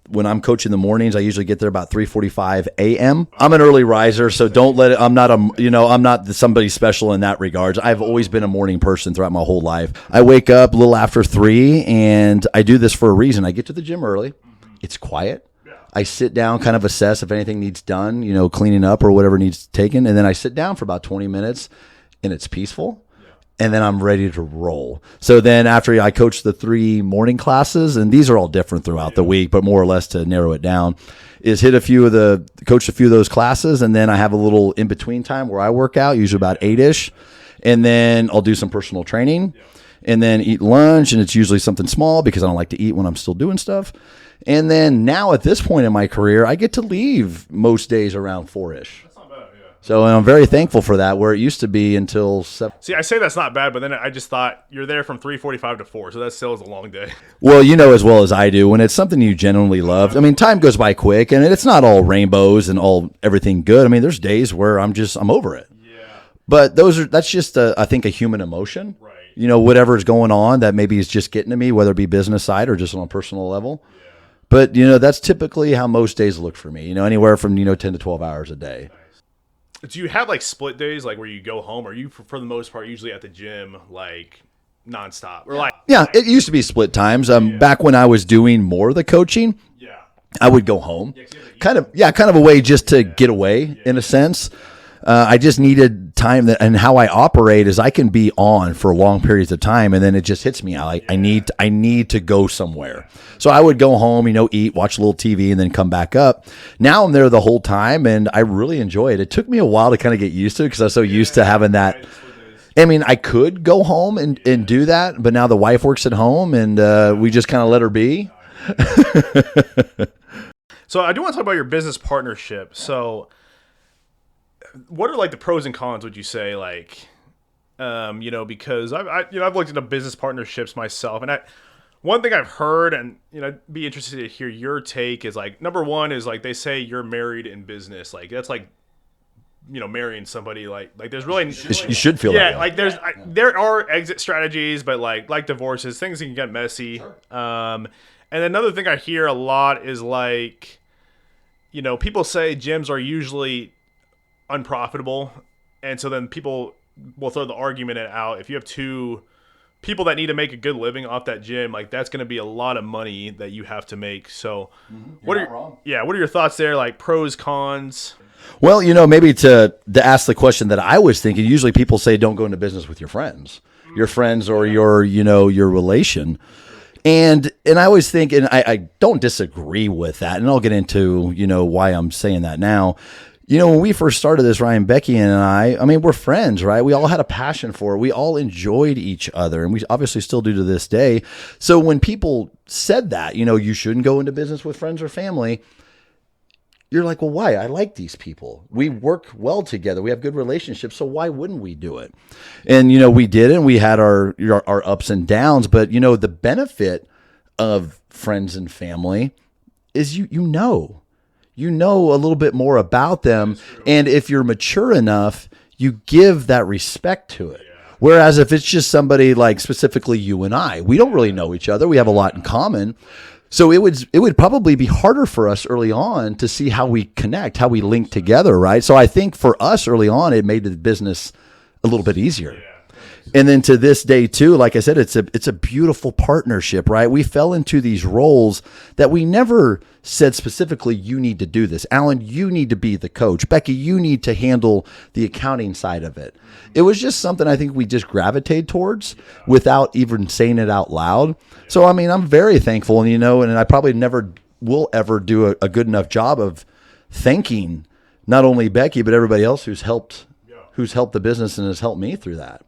when I'm coaching the mornings, I usually get there about 3:45 a.m. I'm an early riser, so don't let it. I'm not somebody special in that regards. I've always been a morning person throughout my whole life. I wake up a little after 3, and I do this for a reason. I get to the gym early. It's quiet. I sit down, kind of assess if anything needs done, cleaning up or whatever needs taken. And then I sit down for about 20 minutes and it's peaceful. And then I'm ready to roll. So then after I coach the 3 morning classes, and these are all different throughout the week, but more or less to narrow it down, is coach a few of those classes. And then I have a little in between time where I work out, usually about 8-ish. And then I'll do some personal training and then eat lunch. And it's usually something small because I don't like to eat when I'm still doing stuff. And then now at this point in my career, I get to leave most days around 4-ish. That's not bad, yeah. So I'm very thankful for that, where it used to be until 7. See, I say that's not bad, but then I just thought you're there from 3:45 to 4, so that still is a long day. Well, as well as I do, when it's something you genuinely love, time goes by quick, and it's not all rainbows and all everything good. There's days where I'm over it. Yeah. But that's just, I think, a human emotion. Right. Whatever's going on that maybe is just getting to me, whether it be business side or just on a personal level. Yeah. But, that's typically how most days look for me, anywhere from, 10 to 12 hours a day. Nice. Do you have split days, where you go home? Or are you, for the most part, usually at the gym, nonstop? Or yeah, it used to be split times. Back when I was doing more of the coaching, I would go home. Kind of a way just to get away in a sense. I just needed time and how I operate is I can be on for long periods of time. And then it just hits me. I need to go somewhere. So I would go home, eat, watch a little TV, and then come back up. Now I'm there the whole time, and I really enjoy it. It took me a while to kind of get used to it because I was so used to having that. I mean, I could go home and do that, but now the wife works at home, and we just kind of let her be. So I do want to talk about your business partnership. So what are like the pros and cons, would you say? Like, because I've looked into business partnerships myself, and one thing I've heard, and I'd be interested to hear your take, is like, number one is like they say you're married in business. Like that's like, marrying somebody, like there's really, you should feel that way. Like there are exit strategies, but like divorces, things can get messy. And another thing I hear a lot is like, people say gyms are usually unprofitable, and so then people will throw the argument out, if you have two people that need to make a good living off that gym, like that's going to be a lot of money that you have to make. So what are your thoughts there, like pros, cons? Well, maybe to ask the question that I was thinking, usually people say don't go into business with your friends or your relation. And I always think, and I don't disagree with that, and I'll get into, why I'm saying that now. When we first started this, Ryan, Becky, and I mean, we're friends, right? We all had a passion for it. We all enjoyed each other, and we obviously still do to this day. So when people said that, you shouldn't go into business with friends or family, you're like, well, why? I like these people. We work well together. We have good relationships. So why wouldn't we do it? And, we did, and we had our ups and downs. But, the benefit of friends and family is you know a little bit more about them. And if you're mature enough, you give that respect to it. Whereas if it's just somebody like specifically you and I, we don't really know each other. We have a lot in common. So it would probably be harder for us early on to see how we connect, how we link together, right? So I think for us early on, it made the business a little bit easier. And then to this day too, like I said, it's a beautiful partnership, right? We fell into these roles that we never said specifically, you need to do this. Allen, you need to be the coach. Becky, you need to handle the accounting side of it. It was just something I think we just gravitated towards without even saying it out loud. So, I mean, I'm very thankful, and and I probably never will ever do a good enough job of thanking not only Becky, but everybody else who's helped the business and has helped me through that.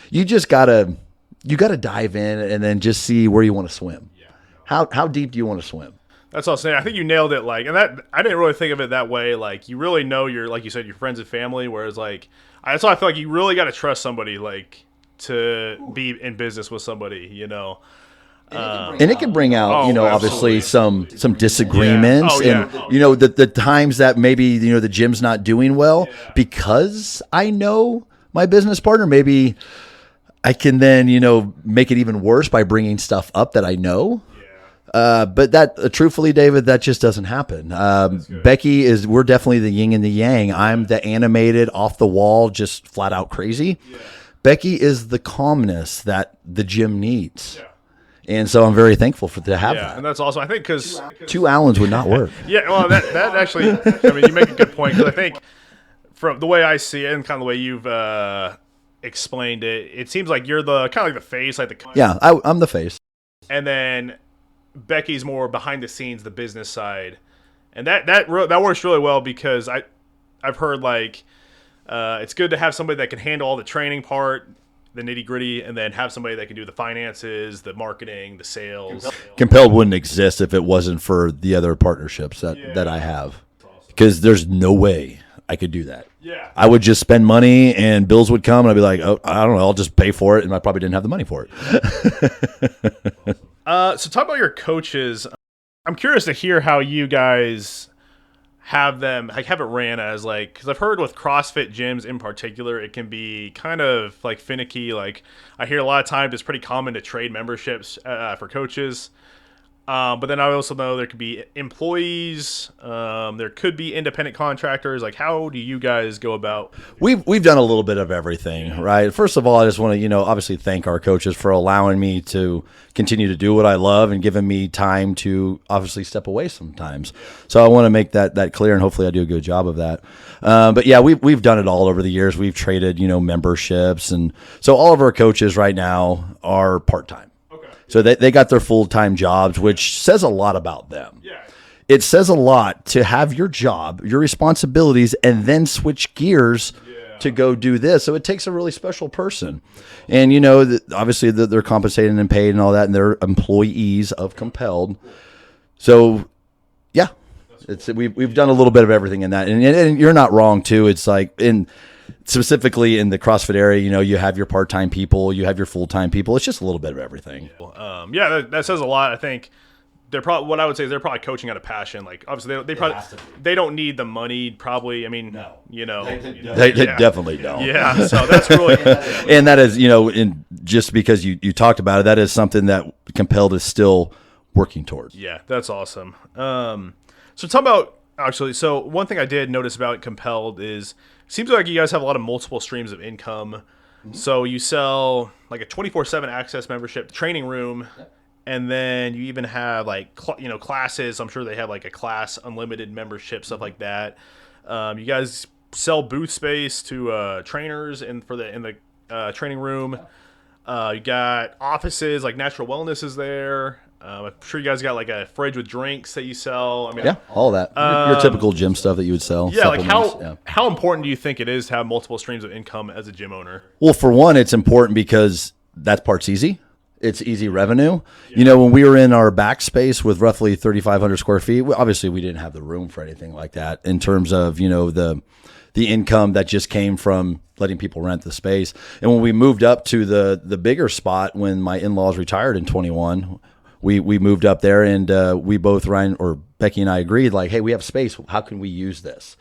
You just gotta dive in and then just see where you want to swim. How deep do you want to swim? That's all I'm saying. I think you nailed it. Like, and that I didn't really think of it that way. Like, you really know your, like you said, your friends and family. Whereas, like, that's why I feel like you really got to trust somebody, like, to be in business with somebody. And it can bring out, obviously some disagreements, and the times that maybe the gym's not doing well because I know my business partner, maybe I can then, make it even worse by bringing stuff up that I know. But that, truthfully, David, that just doesn't happen. Becky we're definitely the yin and the yang. I'm the animated, off the wall, just flat out crazy. Becky is the calmness that the gym needs. And so I'm very thankful to have that. And that's also, I think, because two Allens would not work. Well, that actually, I mean, you make a good point, because I think from the way I see it and kind of the way you've explained it, it seems like you're the kind of like the face, like the I'm the face, and then Becky's more behind the scenes, the business side, and that works really well, because I've heard like it's good to have somebody that can handle all the training part, the nitty gritty, and then have somebody that can do the finances, the marketing, the sales. Compelled wouldn't exist if it wasn't for the other partnerships that I have, because there's no way I could do that. I would just spend money and bills would come and I'd be like, oh, I don't know, I'll just pay for it, and I probably didn't have the money for it. So talk about your coaches. I'm curious to hear how you guys have them, like, have it ran as, like, because I've heard with CrossFit gyms in particular, it can be kind of like finicky. Like, I hear a lot of times it's pretty common to trade memberships for coaches. But then I also know there could be employees. There could be independent contractors. Like, how do you guys go about? We've done a little bit of everything, right? First of all, I just want to, obviously thank our coaches for allowing me to continue to do what I love and giving me time to obviously step away sometimes. So I want to make that clear, and hopefully I do a good job of that. But yeah, we've done it all over the years. We've traded, memberships, and so all of our coaches right now are part-time. So they got their full-time jobs, which says a lot about them. Yeah. It says a lot to have your job, your responsibilities, and then switch gears to go do this. So it takes a really special person. And, obviously they're compensated and paid and all that, and they're employees of Compelled. So, yeah, we've done a little bit of everything in that. And you're not wrong, too. It's like specifically in the CrossFit area, you have your part-time people, you have your full-time people. It's just a little bit of everything. That says a lot. I think they're probably, what I would say is they're probably coaching out of passion. Like, obviously they don't need the money. Probably. I mean, no. They definitely don't. Yeah. So that's really, and that is, just because you talked about it, that is something that Compelled is still working towards. Yeah, that's awesome. So talk about actually. So one thing I did notice about Compelled is, seems like you guys have a lot of multiple streams of income. Mm-hmm. So you sell like a 24/7 access membership, training room, and then you even have like classes. I'm sure they have like a class unlimited membership, stuff like that. You guys sell booth space to trainers in the training room. You got offices, like Natural Wellness is there. I'm sure you guys got like a fridge with drinks that you sell. I mean, yeah, all that. Your typical gym stuff that you would sell. Yeah, like how important do you think it is to have multiple streams of income as a gym owner? Well, for one, it's important because that part's easy. It's easy revenue. Yeah. When we were in our backspace with roughly 3,500 square feet, obviously we didn't have the room for anything like that in terms of, the income that just came from letting people rent the space. And when we moved up to the bigger spot, when my in-laws retired in 21, we moved up there, and we both, Ryan or Becky and I, agreed, like, hey, we have space. How can we use this?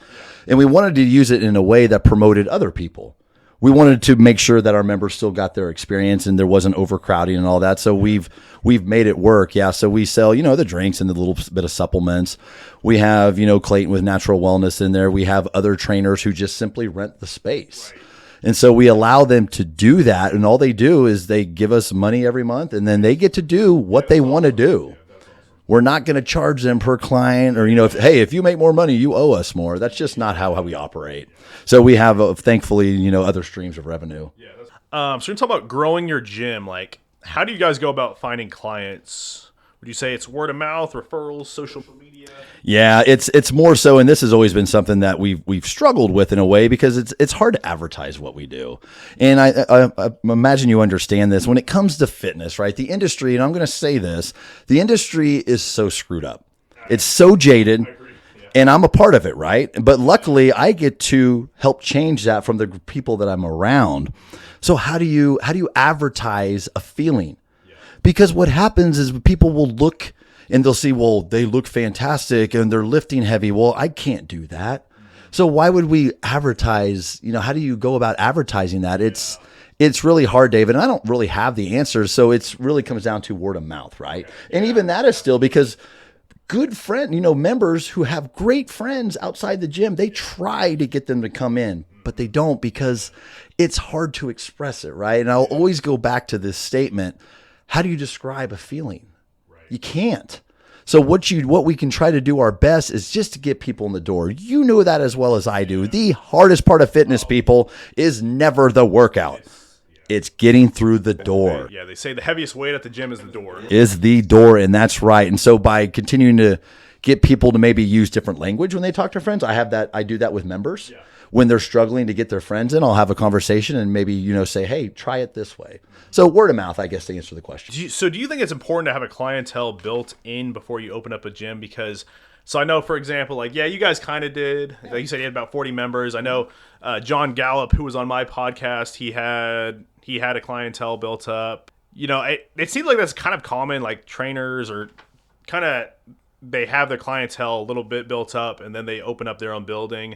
And we wanted to use it in a way that promoted other people. We wanted to make sure that our members still got their experience and there wasn't overcrowding and all that. So we've made it work. Yeah. So we sell, the drinks and the little bit of supplements. We have, Clayton with Natural Wellness in there. We have other trainers who just simply rent the space. Right. And so we allow them to do that. And all they do is they give us money every month, and then they get to do what they want to do. We're not going to charge them per client, or, if you make more money, you owe us more. That's just not how we operate. So we have, thankfully, other streams of revenue. Yeah. So we're talking about growing your gym. Like, how do you guys go about finding clients? Would you say it's word of mouth, referrals, social media? Yeah, it's more so, and this has always been something that we've struggled with in a way, because it's hard to advertise what we do. And I imagine you understand this when it comes to fitness, right? The industry, and I'm going to say this, the industry is so screwed up. It's so jaded. I agree. Yeah. And I'm a part of it, right? But luckily, I get to help change that from the people that I'm around. So how do you advertise a feeling? Because what happens is people will look and they'll see, well, they look fantastic and they're lifting heavy. Well, I can't do that. So why would we advertise? How do you go about advertising that? It's really hard, David. And I don't really have the answers. So it's really comes down to word of mouth, right? And even that is still because good members who have great friends outside the gym, they try to get them to come in, but they don't, because it's hard to express it, right? And I'll always go back to this statement. How do you describe a feeling? Right. You can't. So what we can try to do our best is just to get people in the door. You know that as well as I do. Yeah. The hardest part of fitness, people, is never the workout. It's getting through the door. Yeah, they say the heaviest weight at the gym is the door. Is the door, and that's right. And so by continuing to get people to maybe use different language when they talk to friends, I do that with members. Yeah. When they're struggling to get their friends in, I'll have a conversation and maybe, say, hey, try it this way. So word of mouth, I guess, to answer the question. Do you think it's important to have a clientele built in before you open up a gym? Because, so I know, for example, you guys kind of did. Like you said, you had about 40 members. I know John Gallup, who was on my podcast, he had a clientele built up. It seems like that's kind of common, like trainers or they have their clientele a little bit built up and then they open up their own building.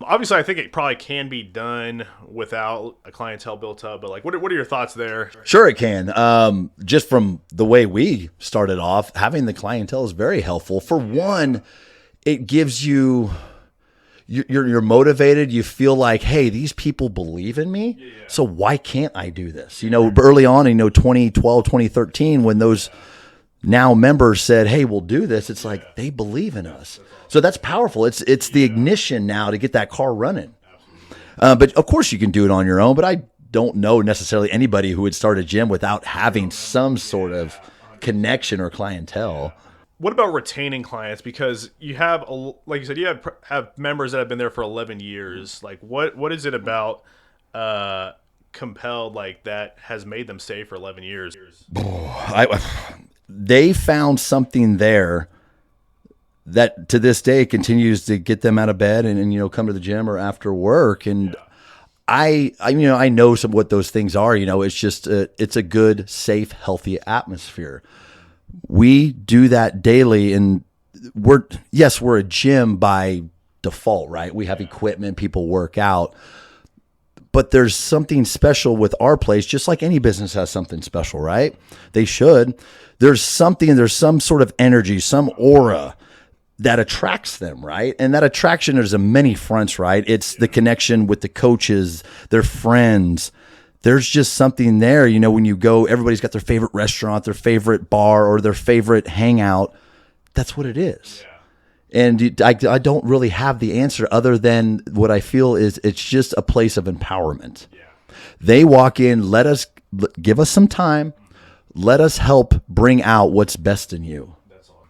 Obviously, I think it probably can be done without a clientele built up, but like, what are your thoughts there? Sure, it can. Just from the way we started off, having the clientele is very helpful. For one, it gives you, you're motivated. You feel like, hey, these people believe in me. So why can't I do this? Early on, 2012, 2013, when those now members said, hey, we'll do this. It's like, they believe in us. So that's powerful. It's the ignition now to get that car running. But of course you can do it on your own, but I don't know necessarily anybody who would start a gym without having some sort of connection or clientele. What about retaining clients? Because you have, like you said, you have members that have been there for 11 years. Like, what is it about Compelled like that has made them stay for 11 years? They found something there that to this day continues to get them out of bed and come to the gym or after work. And I know some what those things are. It's just it's a good, safe, healthy atmosphere. We do that daily, and we're a gym by default, right? We have equipment, people work out, but there's something special with our place, just like any business has something special, right? They should. There's some sort of energy, some aura that attracts them, right? And that attraction is on many fronts, right? It's the connection with the coaches, their friends. There's just something there, when you go, everybody's got their favorite restaurant, their favorite bar, or their favorite hangout. That's what it is. Yeah. And I don't really have the answer other than what I feel is it's just a place of empowerment. Yeah. They walk in, give us some time, let us help bring out what's best in you.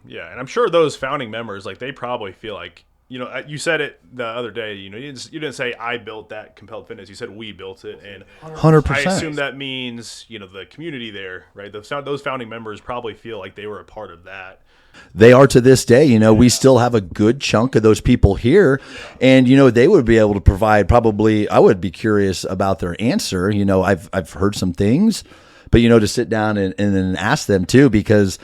Yeah, and I'm sure those founding members, like, they probably feel like, you said it the other day, you didn't say I built that Compelled Fitness. You said we built it, and 100%. I assume that means, the community there, right? Those founding members probably feel like they were a part of that. They are to this day. We still have a good chunk of those people here, and they would be able to provide. Probably, I would be curious about their answer. I've heard some things. But, to sit down and then ask them too, because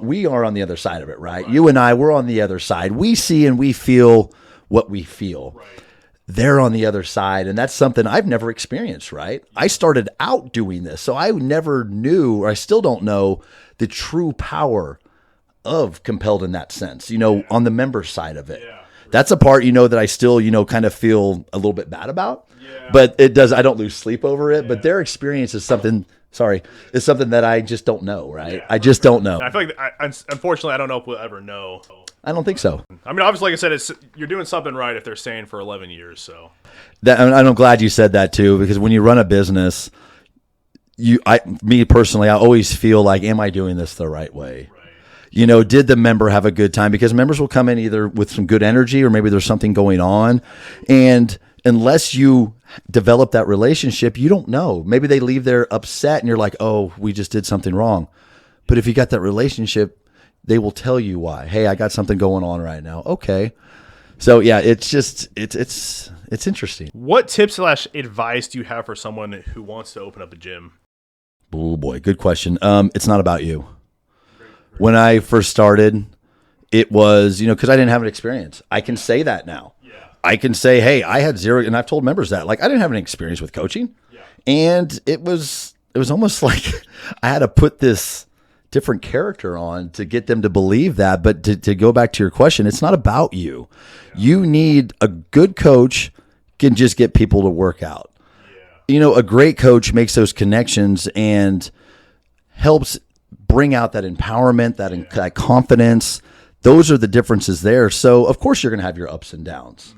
we are on the other side of it, right? You and I, we're on the other side. We see and we feel what we feel. Right. They're on the other side. And that's something I've never experienced, right? I started out doing this. So I never knew, or I still don't know, the true power of Compelled in that sense, on the member side of it. Yeah. That's a part, that I still, kind of feel a little bit bad about. Yeah. But I don't lose sleep over it. Yeah. But their experience is something that I just don't know, right? Yeah, I just don't know. I feel like, unfortunately, I don't know if we'll ever know. I don't think so. I mean, obviously, like I said, you're doing something right if they're staying for 11 years. So, I'm glad you said that too, because when you run a business, me personally, I always feel like, am I doing this the right way? Right. Did the member have a good time? Because members will come in either with some good energy or maybe there's something going on, and unless you develop that relationship, you don't know. Maybe they leave there upset and you're like, oh, we just did something wrong. But if you got that relationship, they will tell you why. Hey, I got something going on right now. Okay. So yeah, it's just, it's interesting. What tips / advice do you have for someone who wants to open up a gym? Oh boy, good question. It's not about you. When I first started, it was, because I didn't have an experience. I can say that now. I can say, hey, I had zero, and I've told members that, like, I didn't have any experience with coaching. Yeah. And it was almost like I had to put this different character on to get them to believe that. But to go back to your question, it's not about you. Yeah. You need a good coach can just get people to work out. Yeah. A great coach makes those connections and helps bring out that empowerment, that confidence. Those are the differences there. So, of course, you're going to have your ups and downs.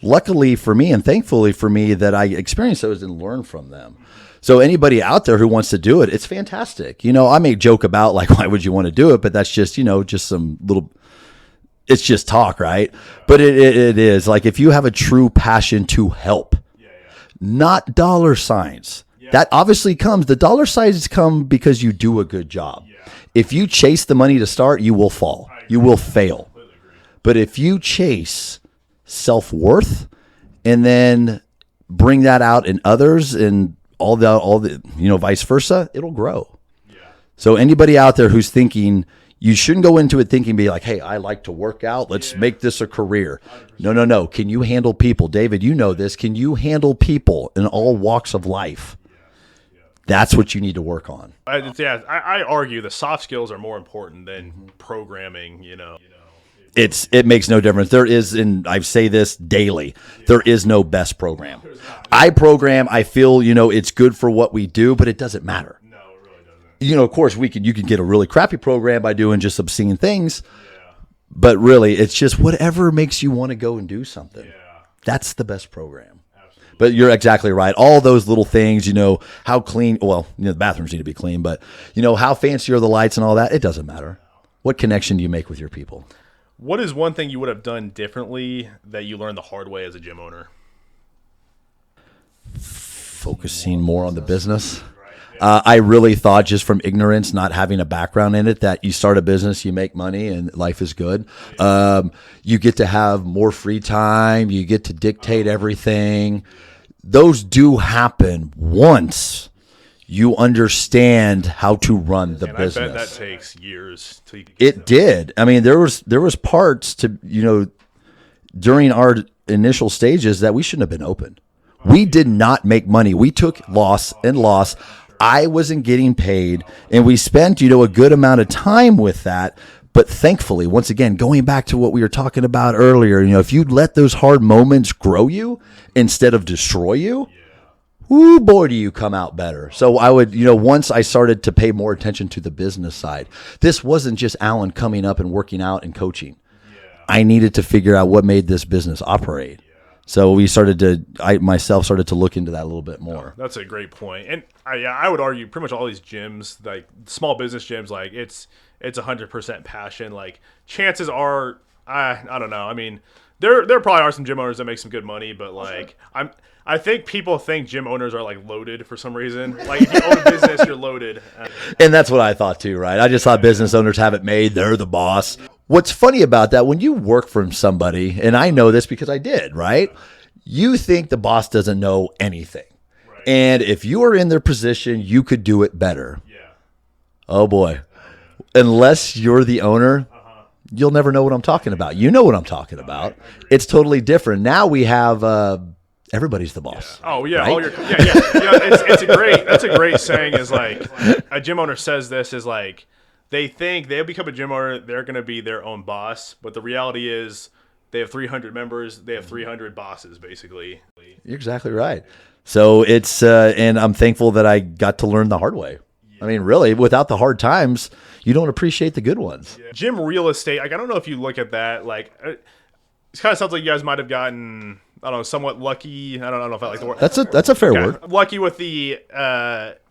Luckily for me and thankfully for me that I experienced those and learned from them. So anybody out there who wants to do it, it's fantastic. I may joke about like, why would you want to do it? But that's just, just some little, it's just talk, right? But it is like, if you have a true passion to help, not dollar signs, that obviously comes, the dollar signs come because you do a good job. If you chase the money to start, you will fall, you will fail. But if you chase self-worth and then bring that out in others and all the vice versa, it'll grow. Yeah. So anybody out there who's thinking You shouldn't go into it thinking, be like, hey, I like to work out. Let's make this a career. 100%. No. Can you handle people? David, you know this. Can you handle people in all walks of life? That's what you need to work on. I argue the soft skills are more important than programming, It makes no difference. There is, and I say this daily, there is no best program. I program, I feel, it's good for what we do, but it doesn't matter. No, it really doesn't. Of course, you can get a really crappy program by doing just obscene things, but really, it's just whatever makes you want to go and do something. That's the best program. But you're exactly right. All those little things, how clean, the bathrooms need to be clean, but, how fancy are the lights and all that, it doesn't matter. What connection do you make with your people? What is one thing you would have done differently that you learned the hard way as a gym owner? Focusing more on the business. I really thought, just from ignorance, not having a background in it, that you start a business, you make money, and life is good. You get to have more free time. You get to dictate everything. Those do happen once you understand how to run the business. I bet that takes years. It did. I mean, there was parts to, during our initial stages that we shouldn't have been open. We did not make money. We took loss and loss. I wasn't getting paid, and we spent, a good amount of time with that. But thankfully, once again, going back to what we were talking about earlier, if you let those hard moments grow you instead of destroy you, ooh, boy, do you come out better. So I would, once I started to pay more attention to the business side, this wasn't just Allen coming up and working out and coaching. I needed to figure out what made this business operate. So I myself started to look into that a little bit more. That's a great point. And I would argue pretty much all these gyms, like small business gyms, like it's 100% passion. Like chances are, I don't know. I mean, there probably are some gym owners that make some good money, but like I think people think gym owners are like loaded for some reason. Like if you own a business, you're loaded. And that's what I thought too, right? I just thought business owners have it made. They're the boss. What's funny about that, when you work for somebody, and I know this because I did, right? You think the boss doesn't know anything. Right. And if you are in their position, you could do it better. Yeah. Oh boy. Unless you're the owner, you'll never know what I'm talking about. You know what I'm talking about. It's totally different. Now we have everybody's the boss. Yeah. Oh yeah, right? That's a great saying. Is like a gym owner says this is like they think they'll become a gym owner, they're going to be their own boss, but the reality is they have 300 members, they have 300 bosses basically. You're exactly right. So it's and I'm thankful that I got to learn the hard way. I mean, really, without the hard times, you don't appreciate the good ones. Yeah. Gym real estate, like I don't know if you look at that, like it kind of sounds like you guys might have gotten, I don't know, somewhat lucky. I don't know if I like the word. That's a fair word. Lucky with the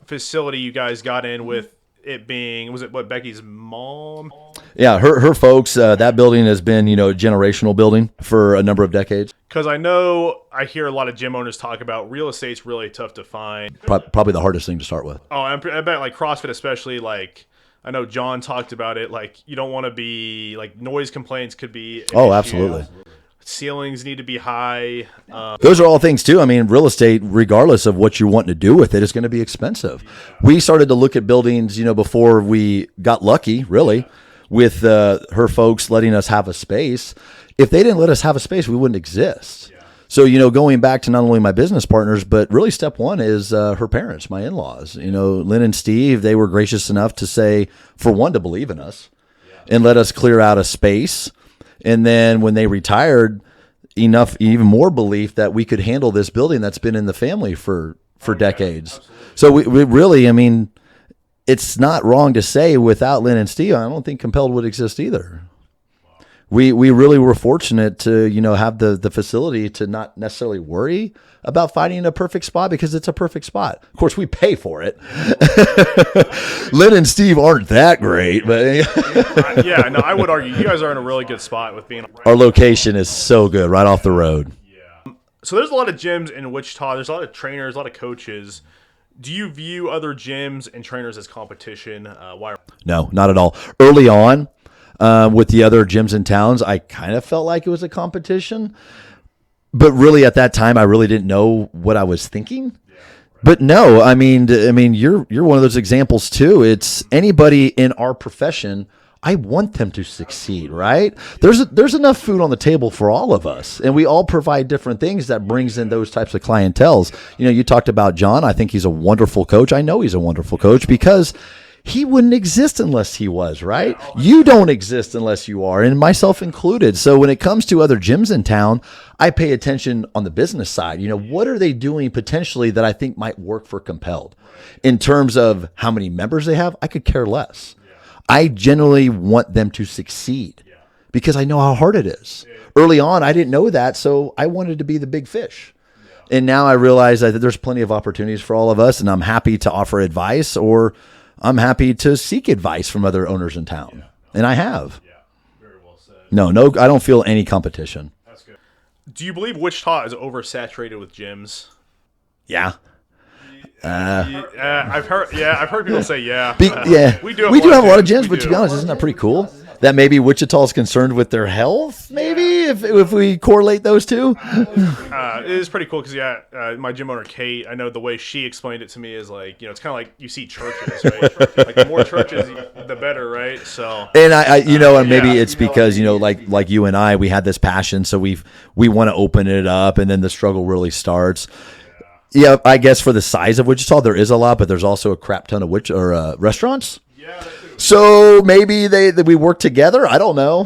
facility you guys got in with it being, was it what, Becky's mom? Yeah, her folks, that building has been, a generational building for a number of decades. Because I hear a lot of gym owners talk about real estate's really tough to find. Probably the hardest thing to start with. Oh, I bet like CrossFit especially, like I know John talked about it, like you don't want to be, like noise complaints could be an issue. Absolutely. Ceilings need to be high. Those are all things too. I mean, real estate, regardless of what you want to do with it, is going to be expensive. We started to look at buildings, before we got lucky, really, with her folks letting us have a space. If they didn't let us have a space, we wouldn't exist. So, going back to not only my business partners, but really step one is her parents, my in-laws. Lynn and Steve, they were gracious enough to say, for one, to believe in us and let us clear out a space. And then when they retired, even more belief that we could handle this building that's been in the family for decades. So we really, I mean, it's not wrong to say without Lynn and Steve, I don't think Compelled would exist either. We really were fortunate to, have the facility to not necessarily worry about finding a perfect spot, because it's a perfect spot. Of course, we pay for it. Lynn and Steve aren't that great, but yeah, no, I would argue you guys are in a really good spot with being. Our location is so good, right off the road. Yeah. So there's a lot of gyms in Wichita. There's a lot of trainers, a lot of coaches. Do you view other gyms and trainers as competition? Why? No, not at all. Early on, with the other gyms in towns, I kind of felt like it was a competition. But really, at that time, I really didn't know what I was thinking. Yeah, right. But no, I mean, you're one of those examples too. It's anybody in our profession. I want them to succeed, right? There's enough food on the table for all of us, and we all provide different things that brings in those types of clienteles. You talked about John. I think he's a wonderful coach. I know he's a wonderful coach because he wouldn't exist unless he was, right? You don't exist unless you are, and myself included. So when it comes to other gyms in town, I pay attention on the business side. What are they doing potentially that I think might work for Compelled? In terms of how many members they have, I could care less. I generally want them to succeed because I know how hard it is. Early on, I didn't know that, so I wanted to be the big fish. And now I realize that there's plenty of opportunities for all of us, and I'm happy to offer advice, or I'm happy to seek advice from other owners in town. And I have. Yeah, very well said. No, I don't feel any competition. That's good. Do you believe Wichita is oversaturated with gyms? Yeah. I've heard people say yeah. We do have a lot of gyms, but to be honest, isn't that pretty cool? That maybe Wichita is concerned with their health, maybe, if we correlate those two? It is pretty cool because, my gym owner, Kate, I know the way she explained it to me is like, it's kind of like you see churches, right? Like the more churches, the better, right? So. And and maybe it's because, like you and I, we had this passion, so we want to open it up, and then the struggle really starts. Yeah, I guess for the size of Wichita, there is a lot, but there's also a crap ton of restaurants. Yeah. So maybe we work together. I don't know.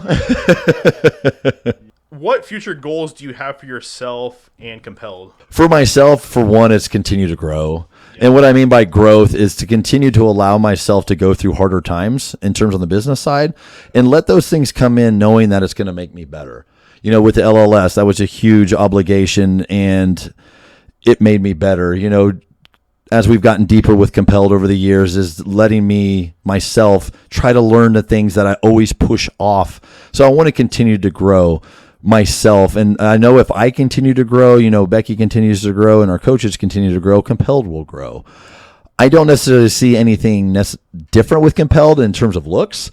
What future goals do you have for yourself and Compelled? For myself, for one, it's continue to grow. And what I mean by growth is to continue to allow myself to go through harder times in terms on the business side and let those things come in knowing that it's going to make me better. With the LLS, that was a huge obligation, and it made me better. As we've gotten deeper with Compelled over the years, is letting myself try to learn the things that I always push off. So I want to continue to grow myself. And I know if I continue to grow, Becky continues to grow and our coaches continue to grow, Compelled will grow. I don't necessarily see anything different with Compelled in terms of looks.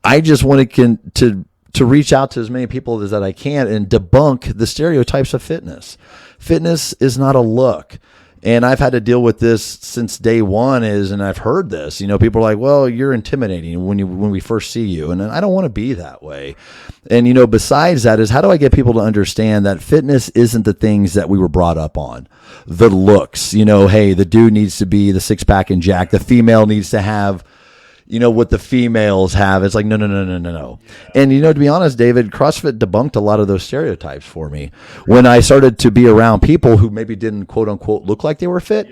I just want to reach out to as many people as that I can and debunk the stereotypes of fitness. Fitness is not a look. And I've had to deal with this since day one and I've heard this, people are like, well, you're intimidating when we first see you. And I don't want to be that way. And, besides that is how do I get people to understand that fitness isn't the things that we were brought up on? The looks, hey, the dude needs to be the six pack and jack. The female needs to have, what the females have. It's like, no. And, to be honest, David, CrossFit debunked a lot of those stereotypes for me. When I started to be around people who maybe didn't, quote unquote, look like they were fit,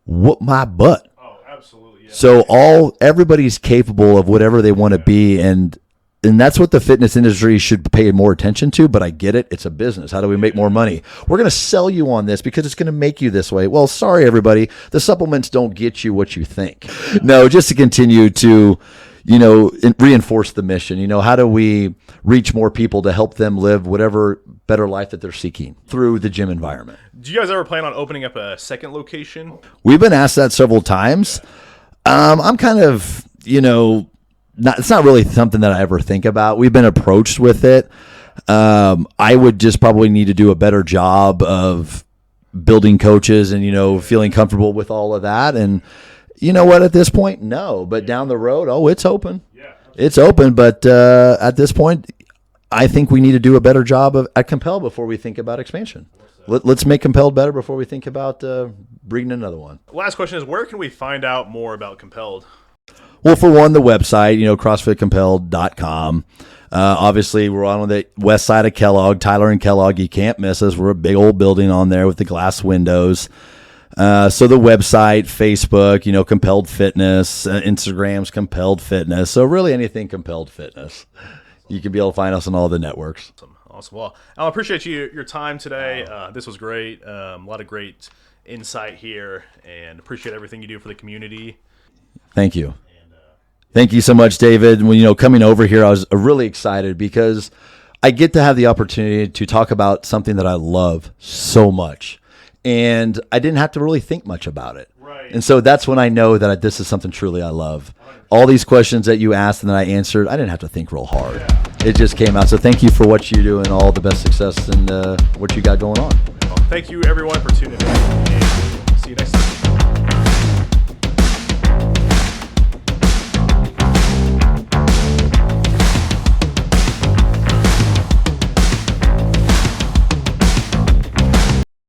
whoop my butt. Oh, absolutely. Yeah. So everybody's capable of whatever they want to be. And that's what the fitness industry should pay more attention to. But I get it. It's a business. How do we make more money? We're going to sell you on this because it's going to make you this way. Well, sorry, everybody. The supplements don't get you what you think. No, just to continue to, reinforce the mission. How do we reach more people to help them live whatever better life that they're seeking through the gym environment? Do you guys ever plan on opening up a second location? We've been asked that several times. I'm kind of, it's not really something that I ever think about. We've been approached with it. I would just probably need to do a better job of building coaches and, feeling comfortable with all of that. And you know what, at this point, no. But down the road, it's open. Yeah, it's open. But at this point, I think we need to do a better job at Compelled before we think about expansion. Let's make Compelled better before we think about bringing another one. Last question is, where can we find out more about Compelled? Well, for one, the website, CrossFitCompelled.com. Obviously, we're on the west side of Kellogg, Tyler and Kellogg. You can't miss us. We're a big old building on there with the glass windows. So the website, Facebook, Compelled Fitness, Instagram's Compelled Fitness. So really anything Compelled Fitness. You can be able to find us on all the networks. Awesome. Well, I appreciate your time today. This was great. A lot of great insight here, and appreciate everything you do for the community. Thank you. Thank you so much, David. When coming over here, I was really excited because I get to have the opportunity to talk about something that I love so much, and I didn't have to really think much about it. Right. And so that's when I know that this is something truly I love. All these questions that you asked and that I answered, I didn't have to think real hard. Yeah. It just came out. So thank you for what you do and all the best success and what you got going on. Well, thank you, everyone, for tuning in.